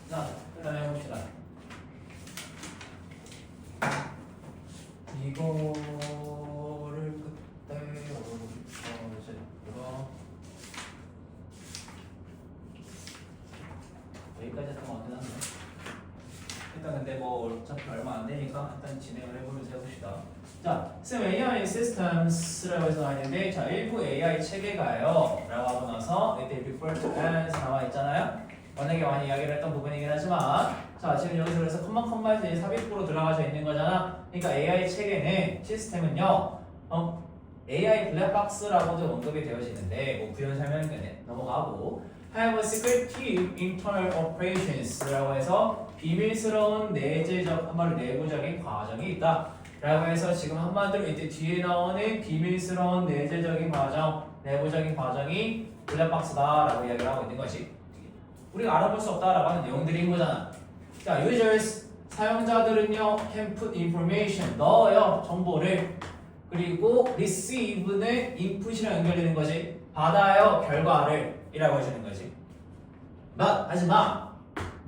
자, 일단 해봅시다. 이거를 그때 이제 이거 여기까지 했던 것 같긴 한데 일단 근데 뭐 어차피 얼마 안 되니까 일단 진행을 해보면서 해봅시다. 자, 쌤 AI Systems라고 해서 나왔는데 자, 일부 AI 체계가요 라고 하고 나서 이때 refer to as 나와 있잖아요. 워낙에 많이 이야기를 했던 부분이긴 하지만 자, 지금 여기서 그래서 컴마에서 이제 삽입부로 들어가져 있는 거잖아. 그러니까 AI 체계는 시스템은요 AI 블랙박스라고도 언급이 되어지는데 뭐 부연 설명은 넘어가고 have a secretive internal operations라고 해서 비밀스러운 내재적 한마디로 내부적인 과정이 있다 라고 해서 지금 한마디로 이때 뒤에 나오는 비밀스러운 내재적인 과정 내부적인 과정이 블랙박스다 라고 이야기를 하고 있는 것이 우리가 알아볼 수 없다 라고 하는 내용들인 거잖아. 자, users 사용자들은요 can put information 넣어요 정보를 그리고 receive는 input이랑 연결되는 거지 받아요 결과를 이라고 해주는 거지. but 하지만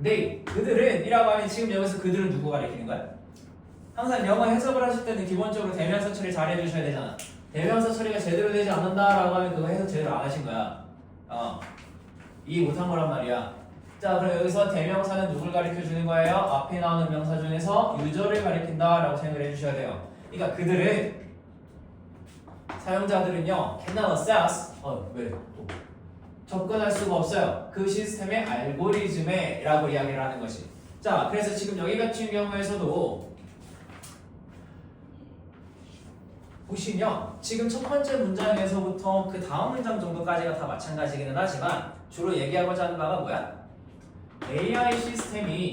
they 그들은 이라고 하면 지금 여기서 그들은 누구 가리키는 거야? 항상 영어 해석을 하실 때는 기본적으로 대명사 처리 잘 해주셔야 되잖아. 대명사 처리가 제대로 되지 않는다라고 하면 그거 해석 제대로 안 하신 거야. 이해 못한 거란 말이야. 자, 그럼 여기서 대명사는 누굴 가리켜 주는 거예요? 앞에 나오는 명사 중에서 유저를 가리킨다라고 생각을 해주셔야 돼요. 그러니까 그들은 사용자들은요 cannot access 왜 또 접근할 수가 없어요. 그 시스템의 알고리즘에 라고 이야기를 하는 것이. 자, 그래서 지금 여기 같은 경우에서도 보시면 지금 첫 번째 문장에서부터 그 다음 문장 정도까지가 다 마찬가지기는 하지만 주로 얘기하고자 하는 바가 뭐야? AI 시스템이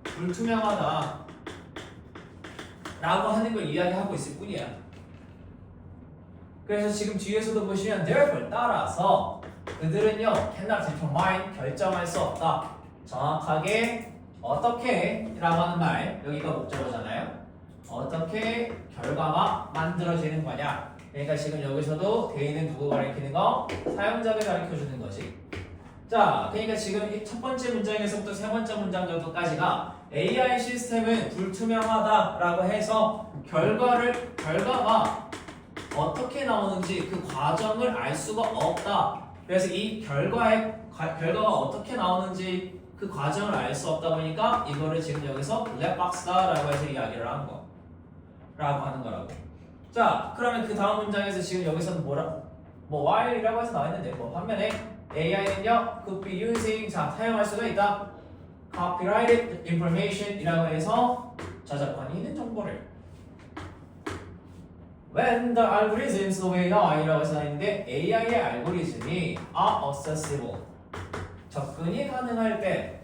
불투명하다 라고 하는 걸 이야기하고 있을 뿐이야. 그래서 지금 뒤에서도 보시면 therefore 따라서 그들은요 cannot determine 결정할 수 없다. 정확하게 어떻게 라고 하는 말 여기가 목적어잖아요. 어떻게 결과가 만들어지는 거냐. 그러니까 지금 여기서도 대인은 누구 가리키는 거? 사용자를 가리켜주는 거지. 자, 그러니까 지금 이 첫 번째 문장에서부터 세 번째 문장 정도까지가 AI 시스템은 불투명하다라고 해서 결과가 어떻게 나오는지 그 과정을 알 수가 없다. 그래서 이 결과가 어떻게 나오는지 그 과정을 알 수 없다 보니까 이거를 지금 여기서 블랙박스다라고 해서 이야기를 하는 거. 라고 하는 거라고. 자, 그러면 그 다음 문장에서 지금 여기서는 뭐 while이라고 해서 나와있는데 뭐 반면에 AI는요 could be using 자 사용할 수가 있다. copyrighted information 이라고 해서 저작권이 있는 정보를 when the algorithms of AI라고 해서 나있는데 AI의 알고리즘이 are accessible 접근이 가능할 때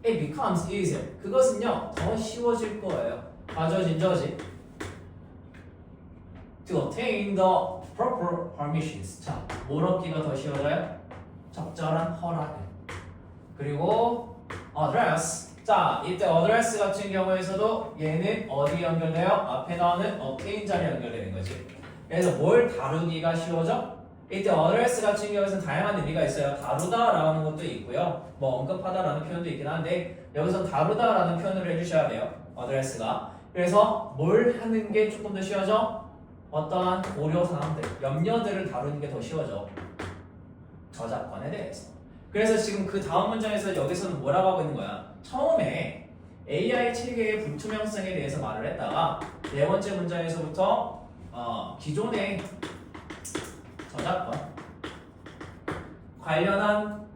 it becomes easier 그것은요 더 쉬워질 거예요. 가져진 저지 to obtain the proper permissions 자, 뭘 얻기가 더 쉬워져요? 적절한 허락을 그리고 address 자, 이때 address 같은 경우에서도 얘는 어디 연결돼요? 앞에 나오는 obtain 자리에 연결되는 거지. 그래서 뭘 다루기가 쉬워져? 이때 address 같은 경우에서는 다양한 의미가 있어요. 다루다라는 것도 있고요. 뭐 언급하다라는 표현도 있긴 한데 여기서 다루다라는 표현을 해주셔야 돼요. address가. 그래서 뭘 하는 게 조금 더 쉬워져? 어떠한 고려사항들, 염려들을 다루는 게 더 쉬워져. 저작권에 대해서. 그래서 지금 그 다음 문장에서 여기서는 뭐라고 하고 있는 거야? 처음에 AI 체계의 불투명성에 대해서 말을 했다가 네 번째 문장에서부터 기존의 저작권 관련한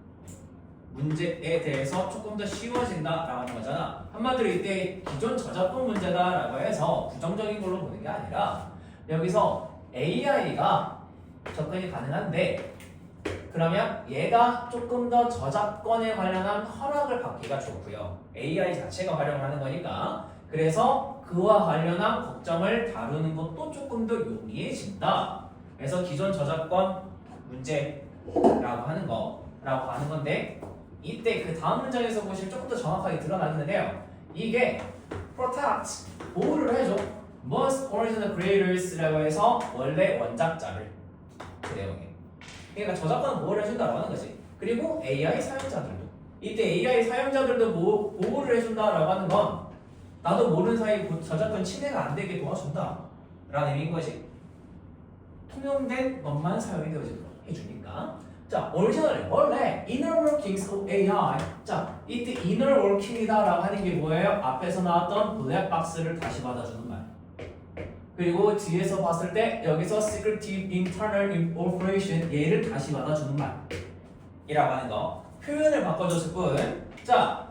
문제에 대해서 조금 더 쉬워진다라고 하는 거잖아. 한마디로 이때 기존 저작권 문제다라고 해서 부정적인 걸로 보는 게 아니라 여기서 AI가 접근이 가능한데 그러면 얘가 조금 더 저작권에 관련한 허락을 받기가 좋고요. AI 자체가 활용을 하는 거니까 그래서 그와 관련한 걱정을 다루는 것도 조금 더 용이해진다. 그래서 기존 저작권 문제라고 하는 건데 이때 그 다음 문장에서 보시면 조금 더 정확하게 드러나기는 해요. 이게 protect 보호를 해줘. most original creators라고 해서 원래 원작자를 그 내용에. 그러니까 저작권 보호를 해준다고 하는 거지. 그리고 AI 사용자들도 이때 AI 사용자들도 보호를 해준다라고 하는 건 나도 모르는 사이 저작권 침해가 안 되게 도와준다 라는 의미인 거지. 통용된 것만 사용이 해주니까. 자, 원래 inner workings of AI. 자, 이때 inner working이다 라고 하는 게 뭐예요? 앞에서 나왔던 블랙박스를 다시 받아주는 말. 그리고 뒤에서 봤을 때 여기서 secretive internal operation 얘를 다시 받아주는 말이라고 하는 거. 표현을 바꿔줬을 뿐. 자,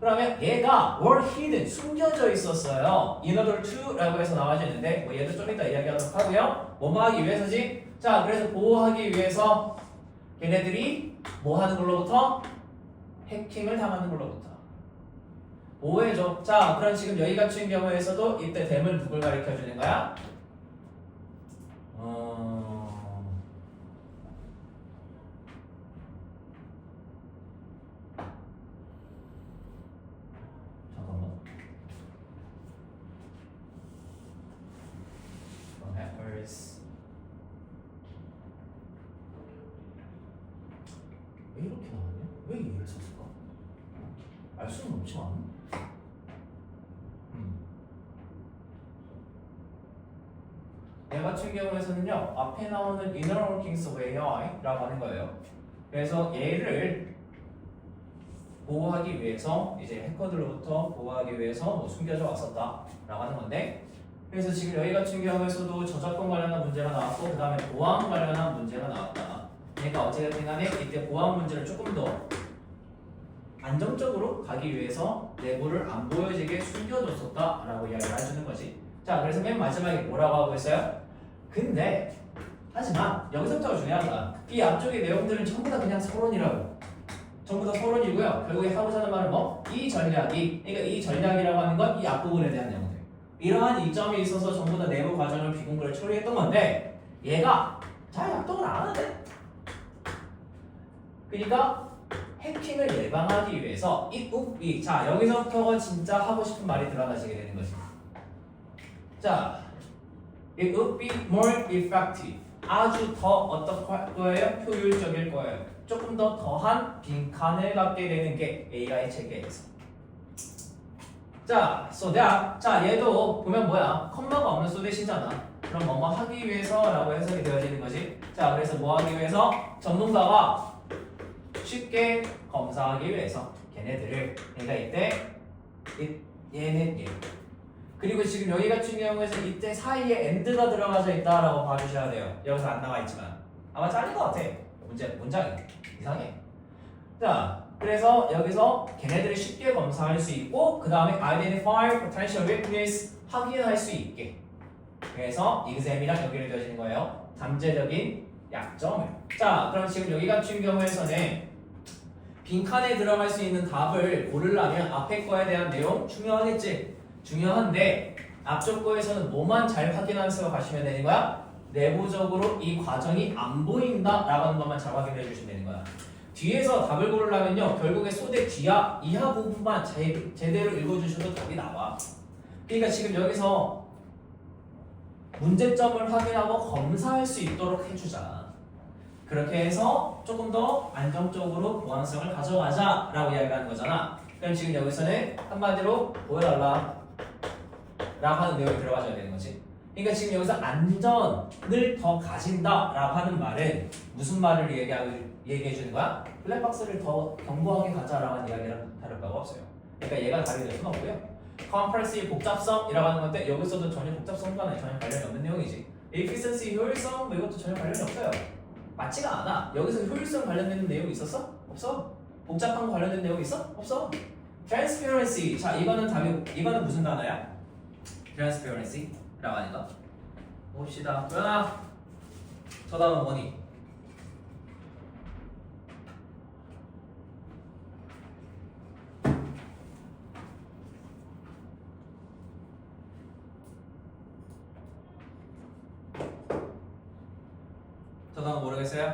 그러면 얘가 were hidden, 숨겨져 있었어요. in order to라고 해서 나와져 있는데 뭐 얘도 좀 이따 이야기하도록 하고요. 뭐 하기 위해서지? 자, 그래서 보호하기 위해서 걔네들이 뭐 하는 걸로부터? 해킹을 당하는 걸로부터 보호해줘. 자, 그럼 지금 여기 같은 경우에서도 이때 댐을 누굴 가리켜 주는 거야? 잠깐만. hackers. 왜 이렇게 나왔냐? 왜 얘를 썼을까? 알 수는 없지만. 얘 같은 경우에서는요, 앞에 나오는 inner workings of AI라고 하는 거예요. 그래서 얘를 보호하기 위해서, 이제 해커들로부터 보호하기 위해서 뭐 숨겨져 왔었다라고 하는 건데, 그래서 지금 여기 같은 경우에서도 저작권 관련한 문제가 나왔고, 그 다음에 보안 관련한 문제가 나왔다. 그러니까 어쨌든 간에 이때 보안 문제를 조금 더 안정적으로 가기 위해서 내부를 안 보여지게 숨겨줬었다라고 이야기를 해주는 거지. 자, 그래서 맨 마지막에 뭐라고 하고 있어요? 근데 하지만 여기서부터가 중요하다. 이 앞쪽의 내용들은 전부 다 그냥 서론이라고. 전부 다 서론이고요. 결국에 하고자 하는 말은 뭐? 이 전략이, 그러니까 이 전략이라고 하는 건 이 앞부분에 대한 내용들. 이러한 이점이 있어서 전부 다 내부 과정을 비공개를 처리했던 건데 얘가 잘 약동을 안 하네. 그러니까 해킹을 예방하기 위해서 자, 여기서부터가 진짜 하고 싶은 말이 드러나지게 되는 거지. 자, it would be more effective. 아주 더 어떡할 거예요? 효율적일 거예요. 조금 더 더한 빈칸을 갖게 되는 게 AI 체계에서. 자, so that. 자, 얘도 보면 뭐야? 컴마가 없는 소대시잖아. 그럼 뭐뭐 하기 위해서라고 해석이 되어지는 거지. 자, 그래서 뭐 하기 위해서? 전문가가 쉽게 검사하기 위해서 걔네들을. 그러니까 이때 얘는 얘. 그리고 지금 여기 같은 경우에서 이때 사이에 end가 들어가져 있다라고 봐주셔야 돼요. 여기서 안 나와 있지만 아마 잘린 것 같아. 문장이 이상해. 자, 그래서 여기서 걔네들을 쉽게 검사할 수 있고 그 다음에 identify potential weakness 확인할 수 있게. 그래서 exam이랑 연결이 되어지는 거예요. 잠재적인 약점을. 자, 그럼 지금 여기 같은 경우에서는 빈칸에 들어갈 수 있는 답을 고르려면 앞에 거에 대한 내용 중요하겠지. 중요한데 앞쪽 거에서는 뭐만 잘 확인하면서 가시면 되는 거야? 내부적으로 이 과정이 안 보인다 라고 하는 것만 잘 확인해 주시면 되는 거야. 뒤에서 답을 고르려면요 결국에 소대 이하 부분만 제대로 읽어주셔도 답이 나와. 그러니까 지금 여기서 문제점을 확인하고 검사할 수 있도록 해주자. 그렇게 해서 조금 더 안정적으로 보안성을 가져가자 라고 이야기하는 거잖아. 그럼 지금 여기서는 한마디로 보여달라 라고 하는 내용이 들어가줘야 되는 거지. 그러니까 지금 여기서 안전을 더 가진다 라고 하는 말은 무슨 말을 얘기해 주는 거야? 블랙박스를 더 견고하게 가자라고 하는 이야기랑 다를 바가 없어요. 그러니까 얘가 다르게 될 수는 없고요. 컴프레시브 복잡성이라고 하는 건데 여기서도 전혀 복잡성과는 전혀 관련이 없는 내용이지. efficiency 효율성 뭐 이것도 전혀 관련이 없어요. 맞지가 않아. 여기서 효율성 관련된 내용이 있었어? 없어. 복잡한 거 관련된 내용이 있어? 없어. transparency. 자, 이거는 무슨 단어야? transparency라고 하는 거. 봅시다. 도연아, 저 다음은 뭐니? 저 다음 모르겠어요?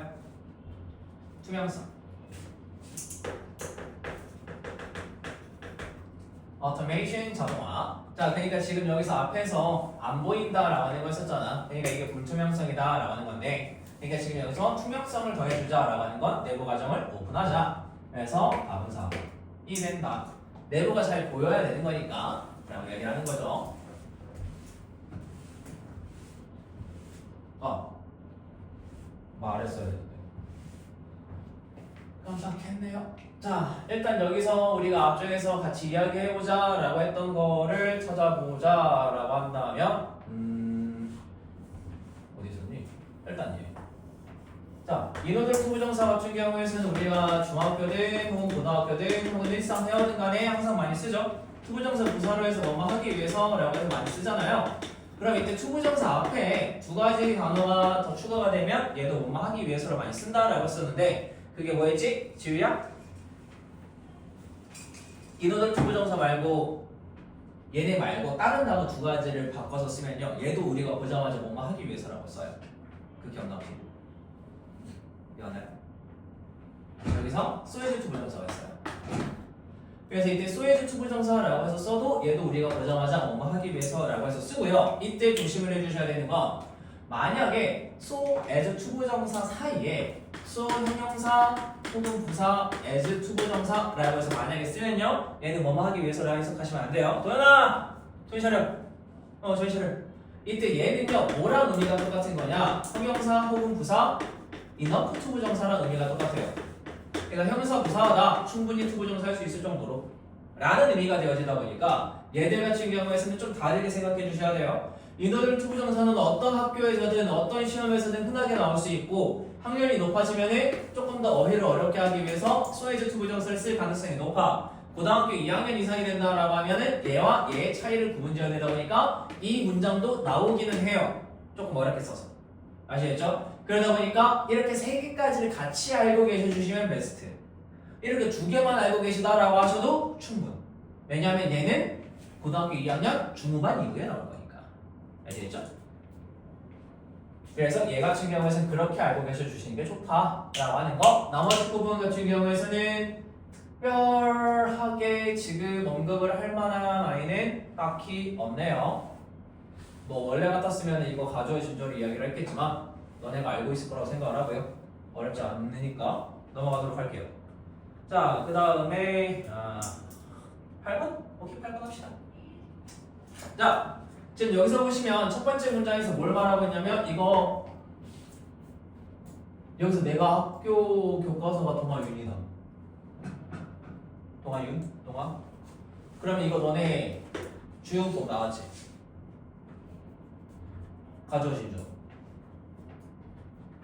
투명성. automation 자동화. 자, 그러니까 지금 여기서 앞에서 안 보인다라고 하는 걸 썼잖아. 그러니까 이게 불투명성이다라고 하는 건데, 그러니까 지금 여기서 투명성을 더해주자라고 하는 건 내부 과정을 오픈하자. 그래서 답은 4번이 된다. 내부가 잘 보여야 되는 거니까 라고 얘기를 하는 거죠. 말했어야 되는데 깜짝했네요. 자, 일단 여기서 우리가 앞쪽에서 같이 이야기해보자 라고 했던 거를 찾아보자 라고 한다면 어디 있었니? 일단 얘. 자, 인호들 투부정사 같은 경우에는 우리가 중학교든 혹은 고등학교든 혹은 일상 회화든 간에 항상 많이 쓰죠. 투부정사 부사로 해서 뭐뭐 하기 위해서 라고 해서 많이 쓰잖아요. 그럼 이때 투부정사 앞에 두 가지 단어가 더 추가가 되면 얘도 뭐뭐 하기 위해서를 많이 쓴다라고 썼는데 그게 뭐였지? 지우야? 인호들 투부정사 말고 얘네 말고 다른 단어 두 가지를 바꿔서 쓰면요 얘도 우리가 보자마자 뭐뭐 하기 위해서라고 써요. 그 기억나지? 기억나요? 여기서 소에즈 투부정사가 있어요. 그래서 이때 소에즈 투부정사라고 해서 써도 얘도 우리가 보자마자 뭐뭐 하기 위해서라고 해서 쓰고요. 이때 조심을 해주셔야 되는 건 만약에 so as 투부정사 사이에 so 형용사 혹은 부사 as 투부정사라고 해서 만약에 쓰면요 얘는 뭐뭐 하기 위해서라고 해석하시면 안 돼요. 도현아! 정신 차려. 정신 차려. 이때 얘는요 뭐랑 의미가 똑같은 거냐 형용사 혹은 부사 enough 투부정사랑 의미가 똑같아요. 그러니까 형용사 부사하다 충분히 투부정사 할 수 있을 정도로 라는 의미가 되어지다 보니까 얘들 같은 경우에는 좀 다르게 생각해 주셔야 돼요. 인호들 투부정사는 어떤 학교에서든 어떤 시험에서든 흔하게 나올 수 있고 확률이 높아지면 조금 더 어휘를 어렵게 하기 위해서 소에즈 투부정사를 쓸 가능성이 높아. 고등학교 2학년 이상이 된다라고 하면은 얘와 얘의 차이를 구분지어야 되다 보니까 이 문장도 나오기는 해요. 조금 어렵게 써서. 아시겠죠? 그러다 보니까 이렇게 세 개까지를 같이 알고 계셔주시면 베스트. 이렇게 두 개만 알고 계시다라고 하셔도 충분. 왜냐하면 얘는 고등학교 2학년 중후반 이후에 나올 거니까. 아시겠죠? 그래서 얘 같은 경우에는 그렇게 알고 계셔주시는 게 좋다라고 하는 거. 나머지 부분 같은 경우에는 특별하게 지금 언급을 할 만한 아이는 딱히 없네요. 뭐 원래 같았으면 이거 가주어 진조를 이야기를 했겠지만 너네가 알고 있을 거라고 생각을 하고요. 어렵지 않으니까 넘어가도록 할게요. 자, 그 다음에 8번? 오케이, 8번 합시다. 자, 지금 여기서 보시면 첫 번째 문장에서 뭘 말하고 있냐면 이거 여기서 내가 학교 교과서가 동아윤이다. 동아윤? 동아? 그러면 이거 너네 주용법 나왔지? 가주어 진조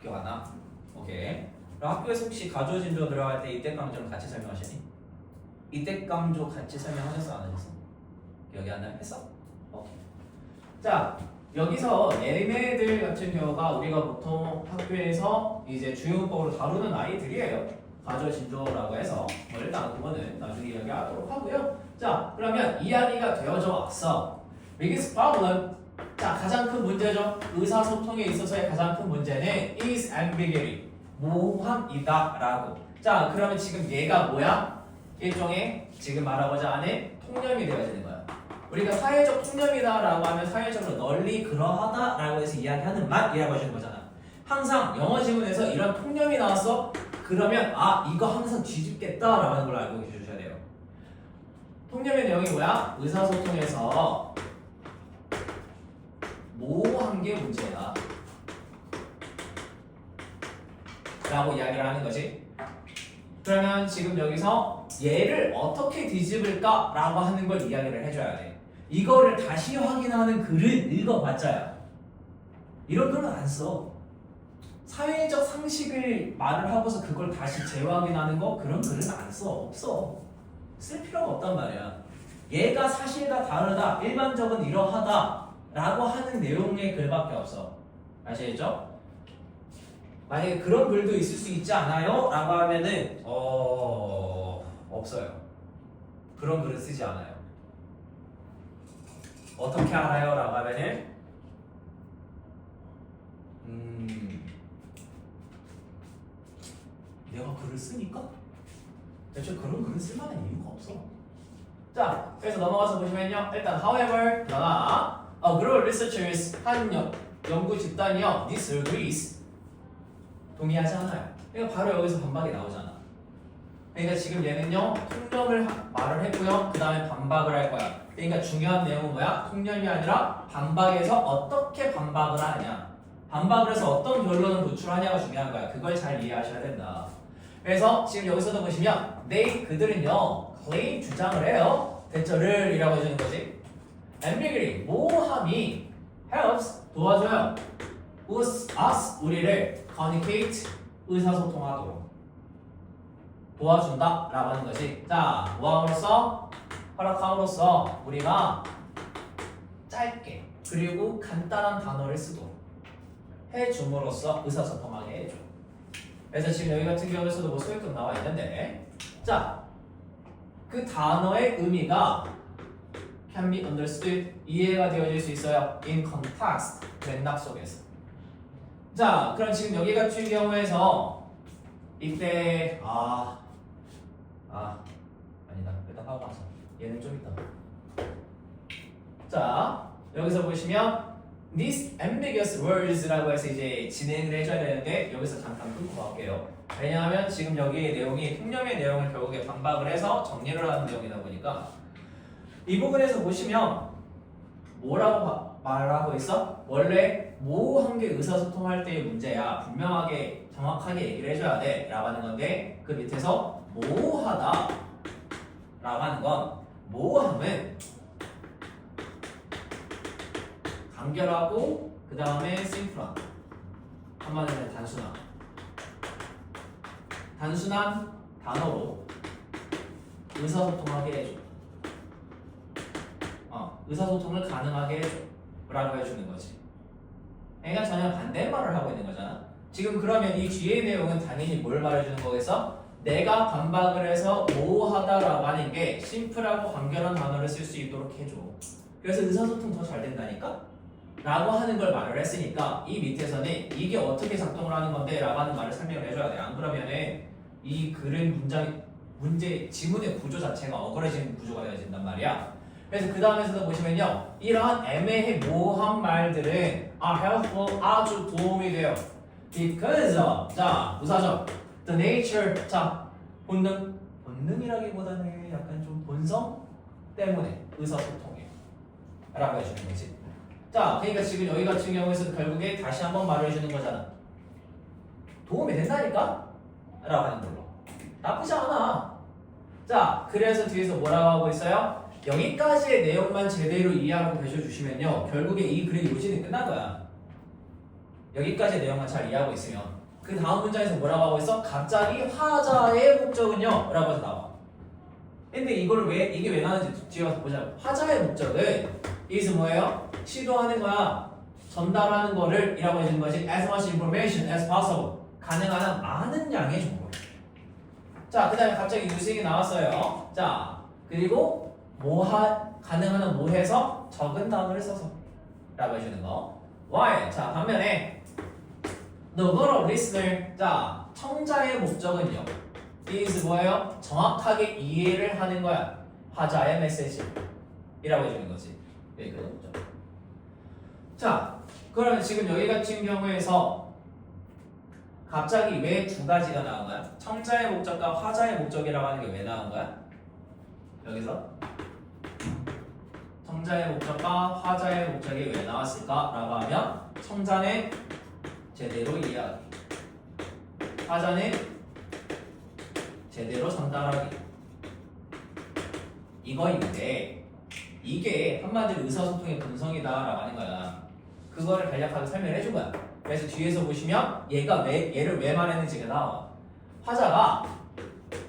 기억 안 나? 오케이. 그럼 학교에서 혹시 가주어 진조 들어갈 때 이때 강조를 같이 설명하시니? 이때 강조 같이 설명하셨어 안 하셨어? 기억이 안 나요? 했어? 오케이. 자, 여기서 얘네들 같은 경우가 우리가 보통 학교에서 이제 주요문법으로 다루는 아이들이에요. 가주어 진조라고 해서 일단 그거는 나중에 이야기하도록 하고요. 자, 그러면 이야기가 되어져 왔어. biggest problem. 자, 가장 큰 문제죠. 의사소통에 있어서의 가장 큰 문제는 is ambiguity. 모호함이다 라고. 자, 그러면 지금 얘가 뭐야? 일종의 지금 말하고자 하는 통념이 되어지는 거야. 우리가 사회적 통념이다 라고 하면 사회적으로 널리 그러하다 라고 해서 이야기하는 맛이라고 해주는 거잖아. 항상 영어 지문에서 이런 통념이 나왔어? 그러면 이거 항상 뒤집겠다 라고 하는 걸 알고 계셔주셔야 돼요. 통념의 내용이 뭐야? 의사소통에서 모호한 게 문제야 라고 이야기를 하는 거지. 그러면 지금 여기서 얘를 어떻게 뒤집을까 라고 하는 걸 이야기를 해줘야 돼. 이거를 다시 확인하는 글은 읽어봤자야. 이런 글은 안 써. 사회적 상식을 말을 하고서 그걸 다시 재확인하는 거 그런 글은 안 써. 없어. 쓸 필요가 없단 말이야. 얘가 사실과 다르다. 일반적은 이러하다 라고 하는 내용의 글밖에 없어. 아시겠죠? 만약에 그런 글도 있을 수 있지 않아요? 라고 하면은 없어요. 그런 글을 쓰지 않아요. 어떻게 알아요? 라고 하면은 내가 글을 쓰니까? 대체 그런 글을 쓸 만한 이유가 없어. 자, 그래서 넘어가서 보시면요. 일단 however, 그러나 global researchers 한 연구 집단이요 disagrees 동의하지 않아요. 그러니까 바로 여기서 반박이 나오잖아. 그러니까 지금 얘는요 통념을 말을 했고요. 그 다음에 반박을 할 거야. 그러니까 중요한 내용은 뭐야? 통념이 아니라 반박에서 어떻게 반박을 하냐. 반박을 해서 어떤 결론을 도출하냐가 중요한 거야. 그걸 잘 이해하셔야 된다. 그래서 지금 여기서도 보시면 그들은요 claim 주장을 해요. 대처를 이라고 해주는 거지. ambiguity 모호함이 helps 도와줘요. us 우리를 communicate 의사소통하도록 도와준다 라고 하는 것이 자 뭐함으로써 허락함으로써 우리가 짧게 그리고 간단한 단어를 쓰도록 해줌으로써 의사소통하게 해줘. 그래서 지금 여기 같은 경우에서도 뭐 소액도 나와 있는데 자 그 단어의 의미가 can be understood 이해가 되어질 수 있어요. in context 맥락 속에서. 자 그럼 지금 여기 같은 경우에서 이때 아니다 일단 하고 가자. 얘는 좀 이따. 자 여기서 보시면 these ambiguous words라고 해서 이제 진행을 해줘야 되는데 여기서 잠깐 끊고 갈게요. 왜냐하면 지금 여기의 내용이 통념의 내용을 결국에 반박을 해서 정리를 하는 내용이다 보니까 이 부분에서 보시면 뭐라고 말하고 있어? 원래 모호한 게 의사소통할 때의 문제야. 분명하게 정확하게 얘기를 해줘야 돼 라고 하는 건데 그 밑에서 모호하다 라고 하는 건 모호함은 간결하고 그 다음에 심플한 한마디로 단순한 단어로 의사소통하게 해줘. 의사소통을 가능하게 해줘 라고 해주는 거지. 그러니까 전혀 반대말을 하고 있는 거잖아. 지금 그러면 이 뒤의 내용은 당연히 뭘 말해주는 거겠어? 내가 반박을 해서 모호하다라고 하는 게 심플하고 간결한 단어를 쓸 수 있도록 해줘. 그래서 의사소통 더 잘 된다니까? 라고 하는 걸 말을 했으니까 이 밑에서는 이게 어떻게 작동을 하는 건데 라고 하는 말을 설명을 해줘야 돼. 안 그러면은 이 글은 지문의 구조 자체가 어그러진 구조가 되어진단 말이야. 그래서 그 다음에서도 보시면요 이러한 애매해 모호한 말들은 helpful 아주 도움이 돼요. because of 자 부사적 the nature 자 본능이라기보다는 약간 좀 본성 때문에 의사소통해 라고 해주는 거지. 자 그러니까 지금 여기 같은 경우에서도 결국에 다시 한번 말을 해주는 거잖아. 도움이 된다니까? 라고 하는 걸로 나쁘지 않아. 자 그래서 뒤에서 뭐라고 하고 있어요? 여기까지의 내용만 제대로 이해하고 계셔주시면요 결국에 이 글의 요지는 끝난 거야. 여기까지의 내용만 잘 이해하고 있으면 그 다음 문장에서 뭐라고 하고 있어? 갑자기 화자의 목적은요? 라고 해서 나와. 근데 이게 왜 나오는지 뒤에 가서 보자. 화자의 목적은 is 뭐예요? 시도하는 거야. 전달하는 거를 이라고 해주는 거지. as much information as possible 가능한 한 많은 양의 정보. 자 그 다음에 갑자기 유식이 나왔어요. 자 그리고 가능한 한 뭐해서 적은 단어를 써서 라고 해주는 거. why 자 반면에 the goal of listener 자 청자의 목적은요 is 뭐예요? 정확하게 이해를 하는 거야. 화자의 메시지 이라고 해주는 거지. 여기까지 목적. 자 그러면 지금 여기 같은 경우에서 갑자기 왜 두 가지가 나온 거야? 청자의 목적과 화자의 목적이라고 하는 게 왜 나온 거야? 여기서 청자의 목적과 화자의 목적이 왜 나왔을까? 라고 하면 청자는 제대로 이해하기, 화자는 제대로 전달하기 이거인데 이게 한마디로 의사소통의 본성이다 라고 하는 거야. 그거를 간략하게 설명을 해준 거야. 그래서 뒤에서 보시면 얘를 왜 말했는지가 나와. 화자가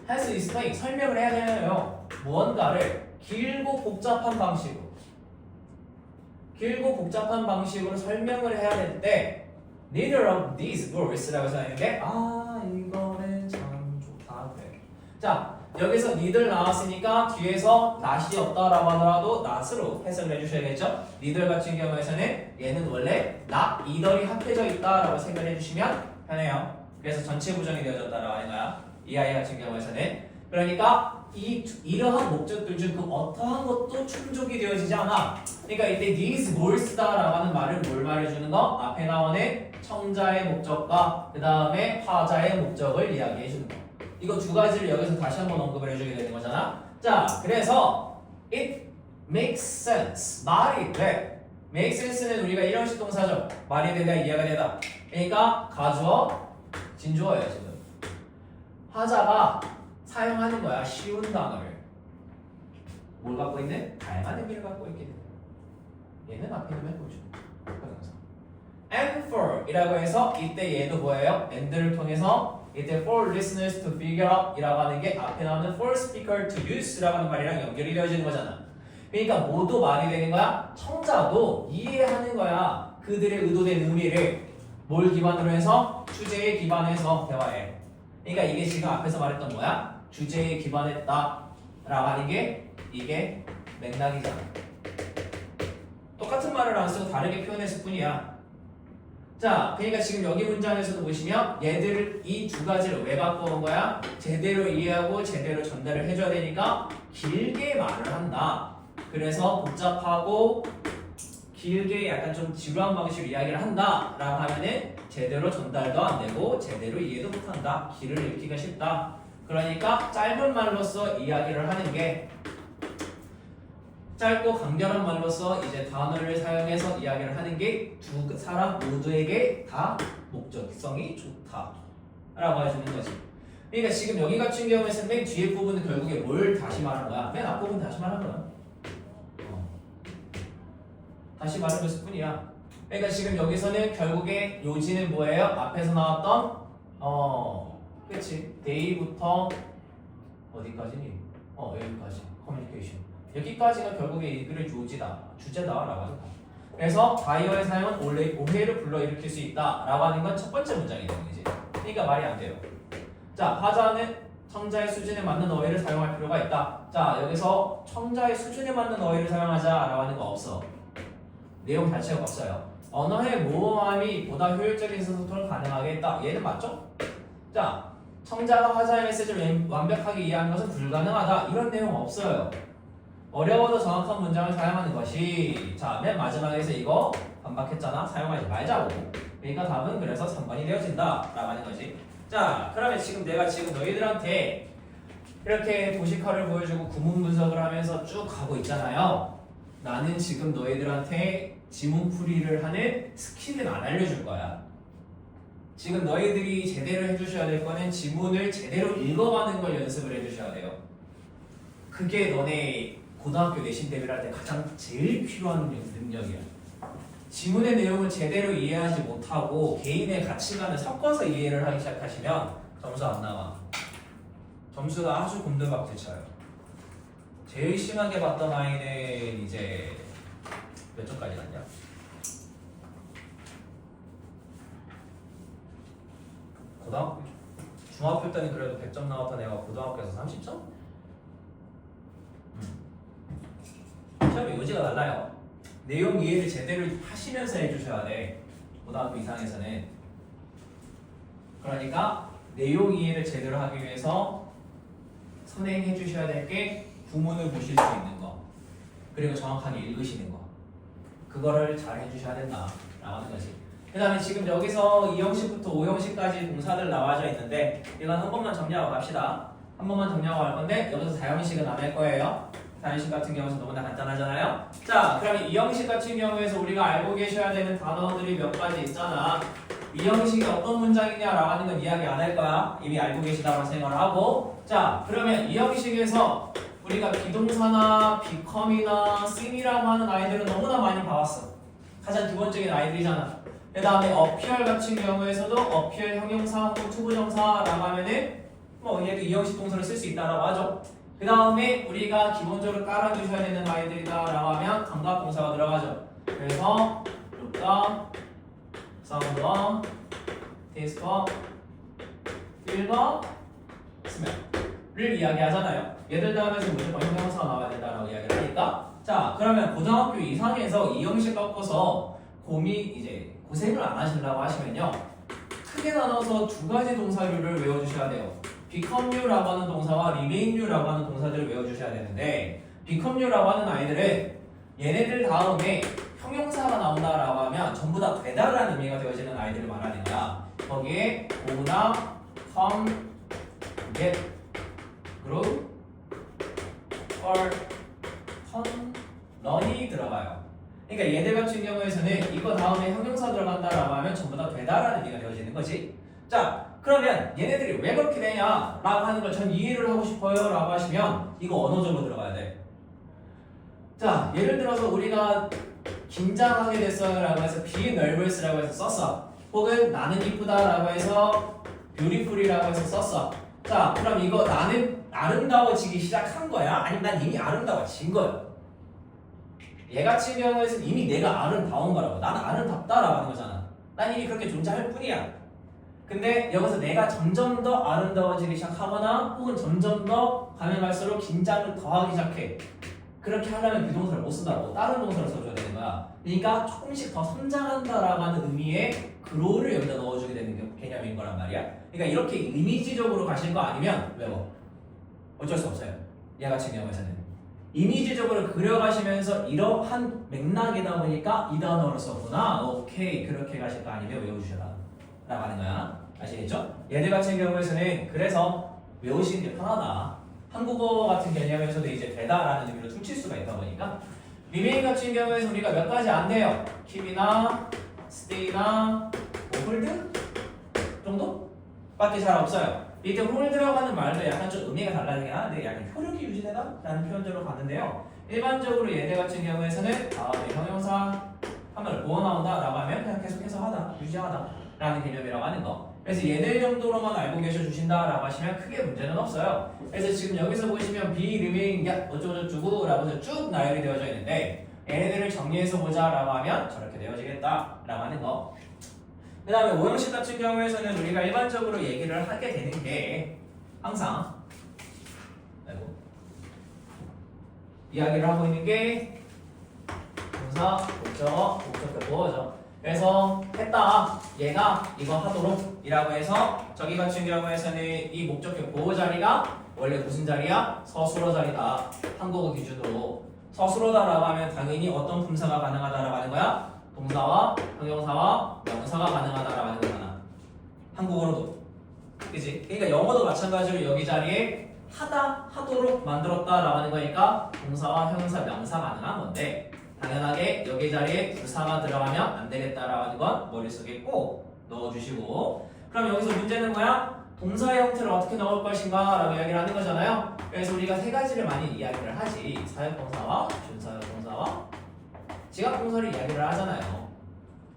has to explain 설명을 해야 되잖아요. 무언가를 길고 복잡한 방식으로 설명을 해야 되는데 neither of these words라고 해서 하는데 이거는 참 좋다 그래. 자 여기서 neither 나왔으니까 뒤에서 not이 없다라고 하더라도 not으로 해석을 해주셔야겠죠. neither 같은 경우에서는 얘는 원래 not, either이 합해져 있다라고 생각을 해주시면 편해요. 그래서 전체 부정이 되어졌다라고 하는 거야. 이 아이 같은 경우에서는. 그러니까 이러한 목적들 중 그 어떠한 것도 충족이 되어지지 않아. 그러니까 이때 these words다라고 하는 말을 뭘 말해주는 거? 앞에 나오는 청자의 목적과 그 다음에 화자의 목적을 이야기해주는 거. 이거 두 가지를 여기서 다시 한번 언급을 해주게 되는 거잖아. 자, 그래서 it makes sense. 말이 돼. make sense는 우리가 일형식 동사죠. 말이 되다, 이해가 되다. 그러니까 가주어, 진주어예요 지금. 화자가 사용하는 거야. 쉬운 단어를. 뭘 갖고 있는? 다양한 의미를 갖고 있게 돼. 얘는 앞에 있는 해보죠. And for 이라고 해서 이때 얘도 뭐예요? and를 통해서 이때 for listeners to figure out 이라고 하는 게 앞에 나오는 for speaker to use라고 하는 말이랑 연결이 되어지는 거잖아. 그러니까 모두 말이 되는 거야. 청자도 이해하는 거야. 그들의 의도된 의미를 뭘 기반으로 해서? 주제에 기반해서 대화해. 그러니까 이게 지금 앞에서 말했던 뭐야? 주제에 기반했다 라고 하는 게 이게 맥락이잖아. 똑같은 말을 안 쓰고 다르게 표현했을 뿐이야. 자, 그러니까 지금 여기 문장에서도 보시면 얘들 이 두 가지를 왜 바꿔온 거야? 제대로 이해하고 제대로 전달을 해줘야 되니까 길게 말을 한다. 그래서 복잡하고 길게 약간 좀 지루한 방식으로 이야기를 한다 라고 하면은 제대로 전달도 안 되고 제대로 이해도 못한다. 길을 읽기가 쉽다. 그러니까 짧은 말로써 이야기를 하는 게 짧고 간결한 말로써 이제 단어를 사용해서 이야기를 하는 게 두 사람 모두에게 다 목적성이 좋다라고 해주는 거지. 그러니까 지금 여기 같은 경우에는 맨 뒤에 부분은 결국에 뭘 다시 말한 거야? 맨 앞부분 다시 말한 거야. 다시 말해줬을 뿐이야. 그러니까 지금 여기서는 결국에 요지는 뭐예요? 앞에서 나왔던 그치? 데이부터 어디까지니? 여기까지 커뮤니케이션. 여기까지가 결국에 이 글의 요지다, 주제다라고 하죠. 그래서 바이어의 사용은 오해를 불러일으킬 수 있다라고 하는 건 첫 번째 문장이 되는 거지. 그러니까 말이 안 돼요. 자, 화자는 청자의 수준에 맞는 어휘를 사용할 필요가 있다. 자, 여기서 청자의 수준에 맞는 어휘를 사용하자라고 하는 거 없어. 내용 자체가 없어요. 언어의 모호함이 보다 효율적인 소통을 가능하게 했다. 얘는 맞죠? 자, 청자가 화자의 메시지를 완벽하게 이해하는 것은 불가능하다. 이런 내용 없어요. 어려워도 정확한 문장을 사용하는 것이. 자, 맨 마지막에서 이거 반박했잖아. 사용하지 말자고. 그러니까 답은 그래서 3번이 되어진다 라고 하는 거지. 자, 그러면 지금 내가 지금 너희들한테 이렇게 도식화를 보여주고 구문 분석을 하면서 쭉 가고 있잖아요. 나는 지금 너희들한테 지문풀이를 하는 스킬은 안 알려줄 거야. 지금 너희들이 제대로 해주셔야 될 거는 지문을 제대로 읽어가는 걸 연습을 해주셔야 돼요. 그게 너네 고등학교 내신 대비를 할 때 가장 제일 필요한 능력이야. 지문의 내용을 제대로 이해하지 못하고 개인의 가치관을 섞어서 이해를 하기 시작하시면 점수 안 나와. 점수가 아주 곤두박질 쳐요. 제일 심하게 봤던 아이는 이제 몇 점까지 갔냐? 고등학교, 중학교 때는 그래도 100점 나왔던 애가 고등학교에서 30점? 시험의 요지가 달라요. 내용 이해를 제대로 하시면서 해주셔야 돼. 고등학교 이상에서는. 그러니까 내용 이해를 제대로 하기 위해서 선행해 주셔야 될 게 구문을 보실 수 있는 거, 그리고 정확하게 읽으시는 거, 그거를 잘 해주셔야 된다 라고 하는 거지. 그 다음에 지금 여기서 2형식부터 5형식까지 동사들 나와져 있는데 이건 한 번만 정리하고 갑시다. 한 번만 정리하고 갈 건데 여기서 4형식은 안 할 거예요. 4형식 같은 경우는 너무나 간단하잖아요. 자, 그러면 2형식 같은 경우에서 우리가 알고 계셔야 되는 단어들이 몇 가지 있잖아. 2형식이 어떤 문장이냐라고 하는 건 이야기 안 할 거야. 이미 알고 계시다고 생각을 하고. 자, 그러면 2형식에서 우리가 비동사나 become이나 seem이라고 하는 아이들은 너무나 많이 봐왔어. 가장 기본적인 아이들이잖아. 그 다음에 appear 같은 경우에서도 appear 형용사 혹은 투부정사라고 하면은 뭐 얘도 2형식 동사를 쓸 수 있다라고 하죠. 그 다음에 우리가 기본적으로 깔아주셔야 되는 아이들이다라고 하면 감각동사가 들어가죠. 그래서 look과 sound와 taste와 feel과 smell을 이야기하잖아요. 얘들 다음에서 무조건 형용사가 나와야 된다라고 이야기를 하니까. 자, 그러면 고등학교 이상에서 2형식 갖고서 고생을 안 하시려고 하시면요, 크게 나눠서 두 가지 동사류를 외워주셔야 돼요. become you라고 하는 동사와 remain you라고 하는 동사들을 외워주셔야 되는데, become you라고 하는 아이들은 얘네들 다음에 형용사가 나온다라고 하면 전부 다 되다라는 의미가 되어지는 아이들을 말하는 거야. 거기에 go나 come, get, grow, or turn, run이 들어가요. 그러니까 얘들 같은 경우에서는 이거 다음에 형용사 들어간다라고 하면 전부 다 되다라는 의미가 되어지는 거지. 자, 그러면 얘네들이 왜 그렇게 되냐 라고 하는 걸 전 이해를 하고 싶어요 라고 하시면 이거 언어적으로 들어가야 돼. 자, 예를 들어서 우리가 긴장하게 됐어요 라고 해서 be nervous 라고 해서 썼어. 혹은 나는 이쁘다 라고 해서 beautiful이라고 해서 썼어. 자, 그럼 이거 나는 아름다워지기 시작한 거야? 아니면 난 이미 아름다워진 거야? 얘 같은 경우에는 이미 내가 아름다운 거라고. 나는 아름답다라고 하는 거잖아. 난 이미 그렇게 존재할 뿐이야. 근데 여기서 내가 점점 더 아름다워지기 시작하거나 혹은 점점 더 가면 갈수록 긴장을 더하기 시작해. 그렇게 하려면 비동사를 못 쓴다고 다른 동사를 써줘야 되는 거야. 그러니까 조금씩 더 성장한다라고 하는 의미의 grow를 여기다 넣어주게 되는 개념인 거란 말이야. 그러니까 이렇게 이미지적으로 가실 거 아니면 외워. 어쩔 수 없어요. 얘 같은 경우에서는 이미지적으로 그려가시면서 이러한 맥락이다 보니까 이 단어를 썼구나. 오케이, 그렇게 가실 거 아니면 외워주셔라 라고 하는 거야. 아시겠죠? 얘들 같은 경우에서는 그래서 외우시는 게 편하다. 한국어 같은 개념에서도 이제 되다라는 의미로 퉁칠 수가 있다 보니까 리메인 같은 경우에서 우리가 몇 가지 안 돼요. keep이나 stay나 홀드 정도? 밖에 잘 없어요. 이때 홀드라고 하는 말도 약간 좀 의미가 달라지긴 하는데 약간 효력이 유지되다? 라는 표현적으로 봤는데요. 일반적으로 얘들 같은 경우에서는 다음에 형용사 하면 뭐 나온다 라고 하면 그냥 계속해서 하다, 유지하다 라는 개념이라고 하는 거. 그래서 얘들 정도로만 알고 계셔 주신다 라고 하시면 크게 문제는 없어요. 그래서 지금 여기서 보시면 be, remain, 어쩌고저쩌고 라고 해서 쭉 나열이 되어져 있는데 얘네들을 정리해서 보자 라고 하면 저렇게 되어지겠다 라고 하는 거. 그 다음에 오형식 같은 경우에서는 우리가 일반적으로 얘기를 하게 되는 게 항상 이야기를 하고 있는 게 동사, 목적어, 목적격보죠. 그래서 했다, 얘가 이거 하도록 이라고 해서 저기 같은 경우에서는 이 목적격 보호 자리가 원래 무슨 자리야? 서술어 자리다. 한국어 기준으로 서술어다라고 하면 당연히 어떤 품사가 가능하다라고 하는 거야? 동사와 형용사와 명사가 가능하다라고 하는 거잖아. 한국어로도. 그치? 그러니까 영어도 마찬가지로 여기 자리에 하다, 하도록 만들었다라고 하는 거니까 동사와 형용사, 명사 가능한 건데 당연하게 여기 자리에 부사가 들어가면 안 되겠다라고 하는 건 머릿속에 꼭 넣어주시고, 그럼 여기서 문제는 뭐야? 동사의 형태를 어떻게 넣을 것인가 라고 이야기를 하는 거잖아요. 그래서 우리가 세 가지를 많이 이야기를 하지. 사역동사와 준사역동사와 지각동사를 이야기를 하잖아요.